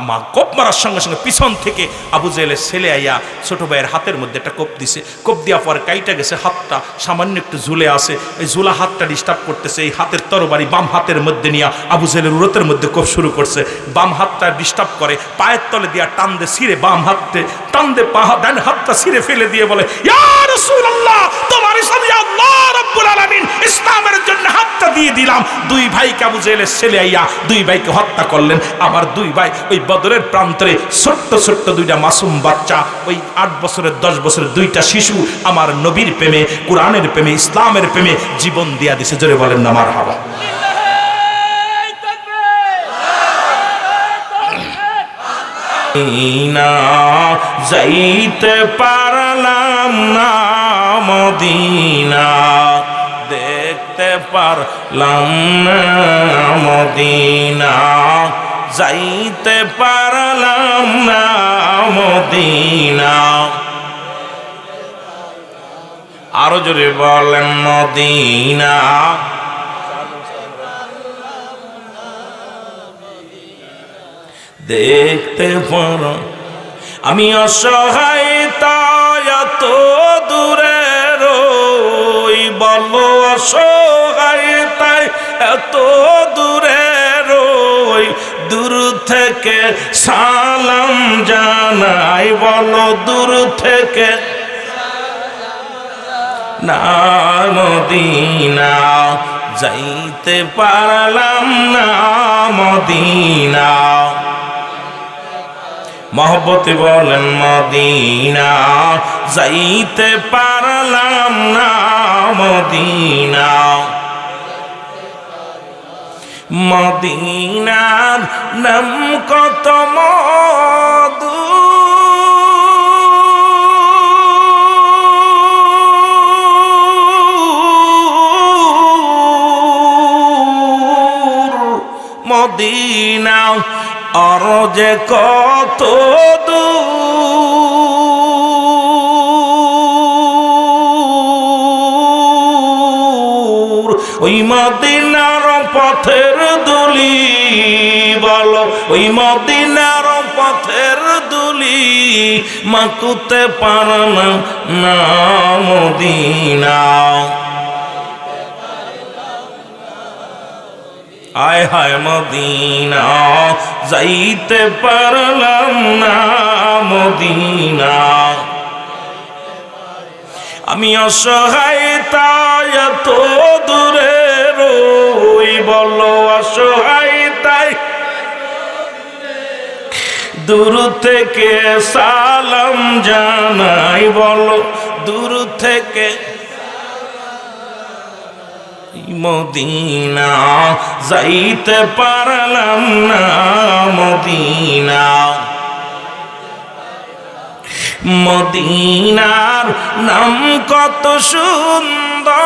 আমার কোপ মারার সঙ্গে সঙ্গে পিছন থেকে আবু জেহেলের ছেলে আইয়া ছোট ভাইয়ের হাতের মধ্যে একটা কোপ দিছে। কোপ দেওয়ার পর কাইটা গেছে, হাতটা সামান্য একটু ঝুলে আছে, এই ঝুলা হাতটা ডিস্টার্ব করতেছে। এই হাতের তরবারি বাম হাতের মধ্যে নিয়ে আবু জেহেলের উরতের মধ্যে কোপ শুরু করছে। বাম হাতটা ডিস্টার্ব করে, পায়ের তলে দিয়া টান দে ছিঁড়ে, বাম হাতে টান দে, ডান হাতটা ছিঁড়ে ফেলে দিয়ে বলে ইয়া রাসূলুল্লাহ, তোমার সামনে আল্লাহ রাব্বুল আলামিন ইসলামের জন্য হাতটা দিয়ে দিলাম। দুই ভাইকে আবু জেহেলের ছেলে আইয়া দুই ভাইকে হত্যা করলেন। আমার দুই ভাই ওই বদরের প্রান্তরে ছোট্ট ছোট্ট দুইটা মাসুম বাচ্চা, ওই 8 বছরের 10 বছরের দুইটা শিশু আমার নবীর প্রেমে, কোরআনের প্রেমে, ইসলামের প্রেমে জীবন দিয়া দিছে। জোরে বলেন না মারহাবা। যাইতে পারলাম না মদিনা, দেখতে পারলাম না মদিনা, যাইতে পারলাম না মদিনা। আরো জোরে বলেন মদিনা। দেখতে পারো আমি অসহায় তাই এত দূরে রই, বলো অসহায় তাই এত দূরে রই, দূর থেকে সালাম জানাই, বলো দূর থেকে না মদিনা, যাইতে পারলাম না মদিনা। মহব্বতে বলেন মদিনা, যাইতে পারলাম না মদিনা। মদিনার নাম কত মধু, মদিনা আর যে কত দূর, ওই মদিনার পথের দুলি, বলো ওই মদিনার পথের দুলি, মাকুতে পারলাম না মদিনা। আয় হায় মদিনা, যাইতে পারলাম না মদিনা। আমি অসহায় তাই এত দূরে রই, বলো অসহায় তাই দূর থেকে সালাম জানাই, বলো দূর থেকে মদিনা, যাইতে পারলাম না মদিনা। মদিনার নাম কত সুন্দর,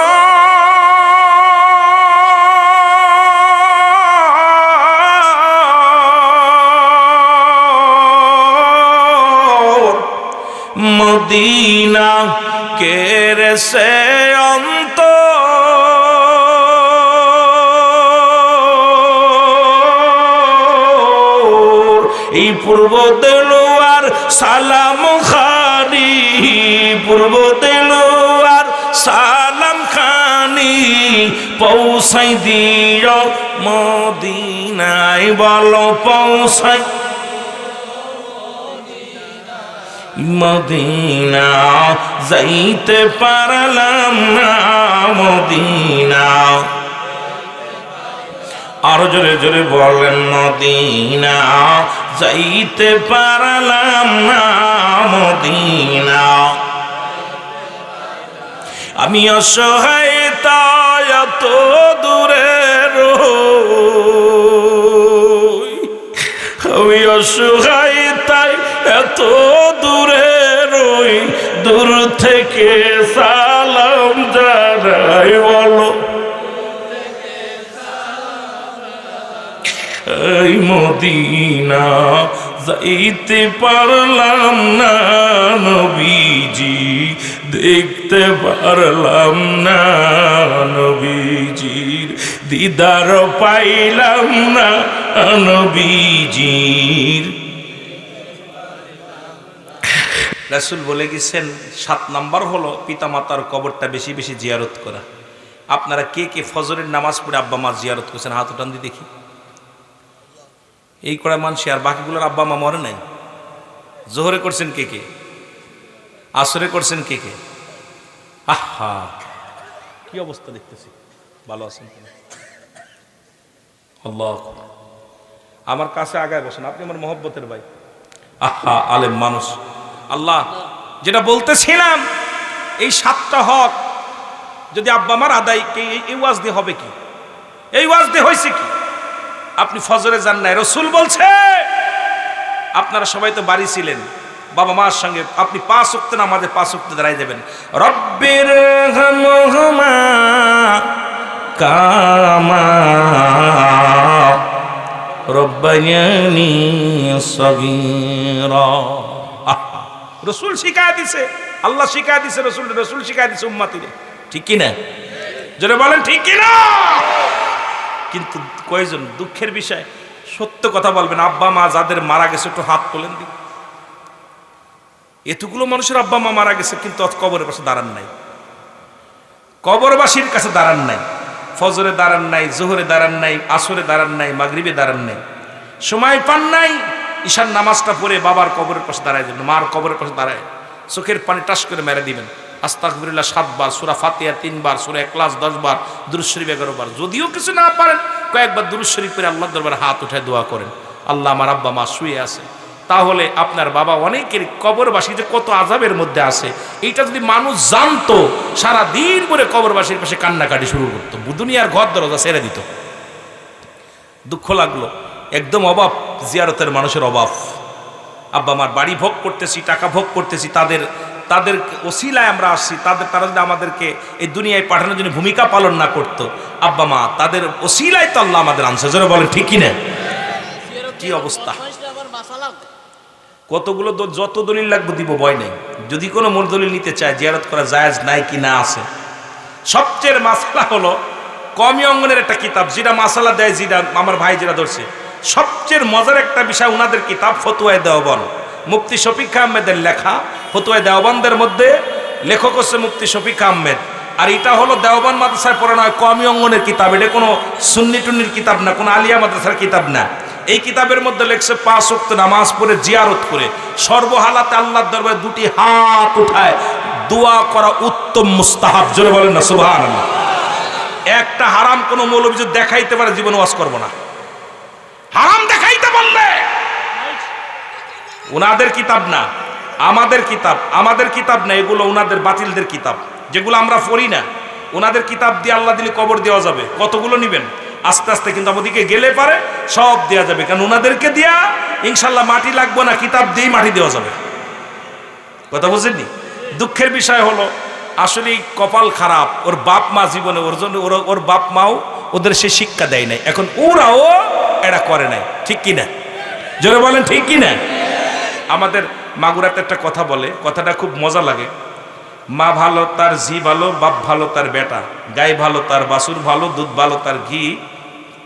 মদিনা কেরে সে অন্ত, এই পূর্ব দেলোয়ার সালাম খানি, পূর্ব দেলোয়ার সালাম খানি, পৌঁছাই দিও মদিনায়, বলো পৌঁছাই মদিনা যাইতে পারলাম না মদিনা। আরো জোরে জোরে বলেন মদিনা যাইতে পারলাম না মদিনা। আমি অসহায় তাই এত দূরে রই, আমি অসহায় তাই এত দূরে রই, দূর থেকে সালাম জানাই বলো এই মদিনা যাইতে পারলাম না নবীজি, দেখতে পারলাম না নবীজির দিদার পাইলাম না নবীজির। রাসূল বলে গেছেন 7 নাম্বার হলো পিতামাতার কবরটা বেশি বেশি জিয়ারত করা। আপনারা কে কে ফজরের নামাজ পড়ে আব্বা মা জিয়ারত করছেন? হাত উঠান দিয়ে দেখি। এই কড়া মানুষ, আর বাকিগুলোর আব্বা মা মরে নাই। জোহরে করছেন কে কে? আসরে করছেন কে কে? আহা কি অবস্থা দেখতেছি। ভালো আছেন? আল্লাহ আমার কাছে আগায় বসেন, আপনি আমার মহব্বতের ভাই। আহা আলেম মানুষ। আল্লাহ যেটা বলতেছিলাম, এই 7টা হক যদি আব্বা মার আদায়, এই ওয়াজ দিয়ে হবে কি? এই ওয়াজ দিয়ে হয়েছে কি? আপনি ফজরে যান নাই, রসুল বলছে আপনারা সবাই তো বাড়ি ছিলেন বাবা মার সঙ্গে, আপনি 5 ওয়াক্ত নামাজে 5 ওয়াক্ত দাঁড়াই দেবেন। রব্বির হামহুমা কামা রব্বায়ানি সগীরা। রসুল শিখায় দিছে, আল্লাহ শিখায় দিছে, রসুল শিখায় দিছে উম্মতিরে। ঠিক কি না? জোরে বলেন ঠিক কি না? কিন্তু কয়জন? দুঃখের বিষয়, সত্য কথা বলবেন, আব্বা মা যাদের মারা গেছে একটু হাত তোলেন দিন। এতগুলো মানুষের আব্বা মা মারা গেছে কিন্তু কবরের পাশে দাঁড়ান নাই, কবরবাসীর কাছে দাঁড়ান নাই, ফজরে দাঁড়ান নাই, জোহরে দাঁড়ান নাই, আসরে দাঁড়ান নাই, মাগরিবে দাঁড়ান নাই, সময় পান নাই ঈশার নামাজটা পড়ে বাবার কবরের পাশে দাঁড়ায় যাবেন, মার কবরের পাশে দাঁড়ায় চোখের পানি টাস করে মেরে দিবেন। আস্তাগফিরুল্লাহ 7 বার, সূরা ফাতিহা 3 বার, সূরা ইখলাস 10 বার, দুরূদ শরীফ 11 বার। যদিও কিছু না পারেন কয়েকবার দুরূদ শরীফ পড়ে আল্লাহর দরবারে হাত উঠায় দোয়া করেন, আল্লাহ আমার আব্বা মা শুয়ে আছে। তাহলে আপনার বাবা অনেকের কবরবাসী যে কত আযাবের মধ্যে আছে, এইটা যদি মানুষ জানতো, সারা দিন পরে কবরবাসীর পাশে কান্নাকাটি শুরু করতো, দুনিয়ার ঘর দরজা ছেড়ে দিত। দুঃখ লাগলো, একদম অভাব, জিয়ারতের মানুষের অভাব। আব্বা মার বাড়ি ভোগ করতেছি, টাকা ভোগ করতেছি, তাদের ওসিলায় আমরা আসছি, তারা যদি আমাদেরকে এই দুনিয়ায় পাঠানোর জন্য ভূমিকা পালন না করতো, আব্বা মা তাদের ওসিলায় তো আল্লাহ আমাদের আনছে। যারা বলেন ঠিক কিনা? কি অবস্থা! কতগুলো যত দলিল লাগবে দিব, ভয় নেই। যদি কোনো মোর দলিল নিতে চায়, জিয়ারত করা জায়েজ নাই কি না আছে। সবচেয়ে মাসালা হলো কমি অঙ্গনের একটা কিতাব, যেটা মাসালা দেয়, যেটা আমার ভাই যেটা ধরছে, সবচেয়ে মজার একটা বিষয়, উনাদের কিতাব ফতুয়ায়ে দেওবন্দ, মুফতি শফিক আহমেদের লেখা। ফতুয়ায়ে দেওবন্দের মধ্যে লেখক হচ্ছে মুফতি শফিক আহমেদ, আর এটা হলো দেওবন্দ মাদ্রাসায় পড়ানো হয় কমি অঙ্গনের কিতাব। এটা কোনো সুন্নি টুন্নির কিতাব না, কোনো আলিয়া মাদ্রাসার কিতাব না। এই কিতাবের মধ্যে লেখছে 5 ওয়াক্ত নামাজ পড়ে জিয়ারত করে সর্বহালাতে আল্লাহর দরবারে 2টি হাত উঠায় দোয়া করা উত্তম মুস্তাহাব। জোরে বলেন না সুবহানাল্লাহ। একটা হারাম কোনো মৌলবী যদি দেখাইতে পারে, জীবনে ওয়াজ করব না। হারাম দেখাইতে বললে উনাদের কিতাব না, আমাদের কিতাব, আমাদের কিতাব না, এগুলো উনাদের বাতিলদের কিতাব, যেগুলো আমরা পড়ি না। ওনাদের কিতাব দিয়ে আল্লাহ দিলে কবর দেওয়া যাবে, কতগুলো নিবেন আস্তে আস্তে, কিন্তু আমাদেরকে গেলে পারে সব দেওয়া যাবে, কারণ ওনাদেরকে দিয়া ইনশাল্লাহ মাটি লাগবে না, কিতাব দিয়েই মাটি দেওয়া যাবে। কথা বুঝেননি? দুঃখের বিষয় হলো আসলে কপাল খারাপ, ওর বাপ মা জীবনে ওর জন্য ওর বাপ মাও ওদের সে শিক্ষা দেয় নাই, এখন ওরাও এটা করে নাই। ঠিক কিনা? জোরে বলেন ঠিক কিনা? আমাদের মাগুরাতে একটা কথা বলে, কথাটা খুব মজা লাগে। মা ভালো তার ঝি ভালো, বাপ ভালো তার বেটা, গাই ভালো তার বাছুর ভালো, দুধ ভালো তার ঘি,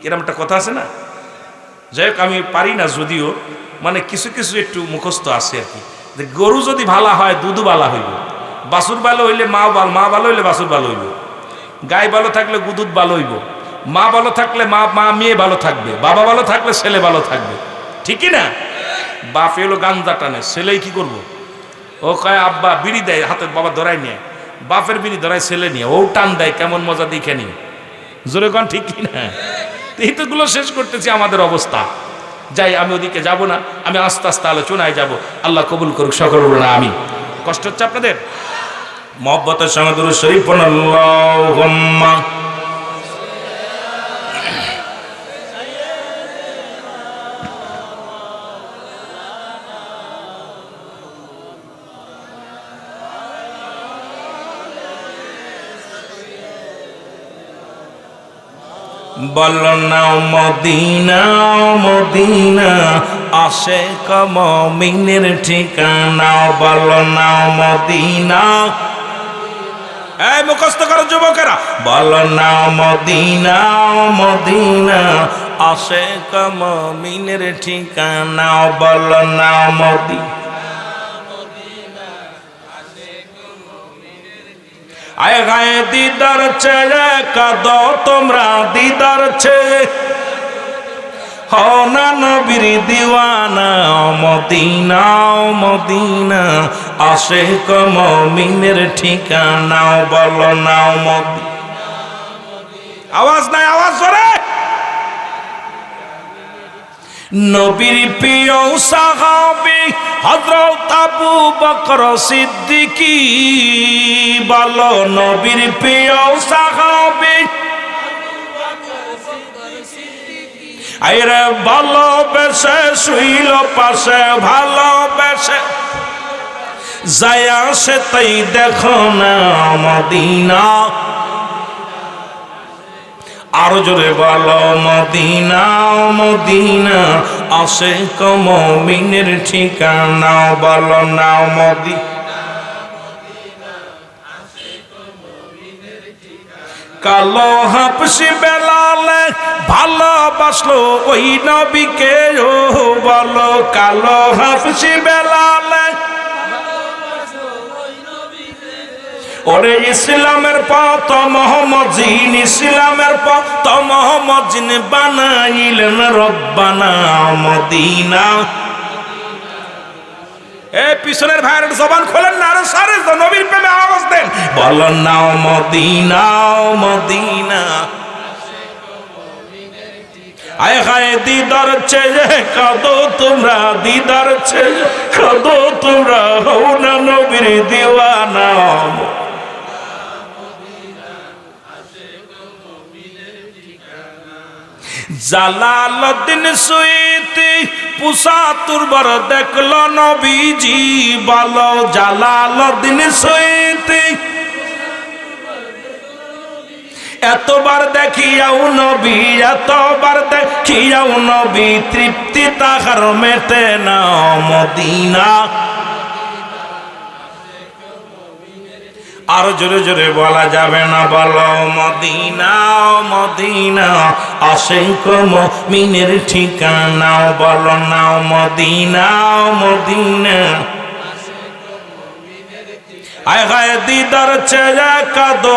এরকম একটা কথা আছে না? যাই হোক, আমি পারি না যদিও, মানে কিছু কিছু একটু মুখস্থ আছে আর কি, যে গরু যদি ভালো হয় দুধও ভালো হইব, বাছুর ভালো হইলে মা ভালো হইলে বাছুর ভালো হইব, গাই ভালো থাকলে দুধ ভালো হইব, মা ভালো থাকলে মা মেয়ে ভালো থাকবে, বাবা ভালো থাকলে ছেলে ভালো থাকবে। ঠিকই না? বাপ এলো গাঞ্জা টানে, ছেলেই কি করবো? ও কয় আব্বা বিড়ি দেয় হাতে, বাবা ধরাই নিয়ে, বাপের বিড়ি ধরায় ছেলে নিয়ে, ও টান দেয়, কেমন মজা দেখে নি, জোরে কন ঠিক কিনা? এইগুলো শেষ করতেছি আমাদের অবস্থা। যাই, আমি ওদিকে যাব না, আমি আস্তে আস্তে আলোচনায় যাব। আল্লাহ কবুল করুক, সকল বলুন আমিন। কষ্ট হচ্ছে আপনাদের? মহব্বতের সঙ্গে দুরূদ শরীফ পড়ুন। আল্লাহুম্মা বলো না মদিনা মদিনা, আশিক মুমিনের ঠিকানা, বলো না মদিনা। এই মুখস্থ করো যুবকেরা, বলো না মদিনা মদিনা, আশিক মুমিনের ঠিকানা, বলো না মদিনা। আয় গায়ে দিদার ছেড়ে কাঁদো তোমরা, দিদার ছেড়ে হও না নবীর দিওয়ানা, মদিনা মদিনা, আশিক মুমিনের ঠিকানা, বলো না মদিনা। আওয়াজ নাই, আওয়াজ করে। নবীর প্রিয় সাহাবী হযরত আবু বকর সিদ্দিকী, বলো নবীর প্রিয় সাহাবী, আরে ভালোবেসে শুইল পাশে, ভালোবেসে যায় আসে তাই দেখো না মদিনা। আরো জোরে বলো মদিনা মদিনা, আশিক মুমিনের ঠিকানা, বলো না মদিনা। কালো হাবশি বেলালে ভালোবাসলো ওই নবীকে, ও বলো কালো হাবশি বেলালে, ওরে ইসলামের পথ মোহাম্মদ জিন, ইসলামের পথ মোহাম্মদ জিন বানাইলেন রব্বানা মদিনা। এই পিছনের ভাইয়ের জবান খোলেন না, আরো সারে নবীর প্রেমে আওয়াজ দেন, বলেন না মদিনা মদিনা। আয় হায় দিদার চেয়ে কাঁদো তোমরা, দিদার চেয়ে কাঁদো তোমরা, হও না নবীর দিওয়ানা। জালালউদ্দিন সুয়ুতি পুসাতুরবার দেখলো নবীজি, বলো জালালউদ্দিন সুয়ুতি, এতবার দেখিয়াও নবী, এতবার দেখিয়াও নবী, তৃপ্তি তাহার মেটে না মদিনা। আর জোরে জোরে বলা যাবে না, বলো মদিনা মদিনা, আশিক মুমিনের ঠিকানা, বলো না মদিনা মদিনা। আয় হায় দিদার চেয়ে কাঁদো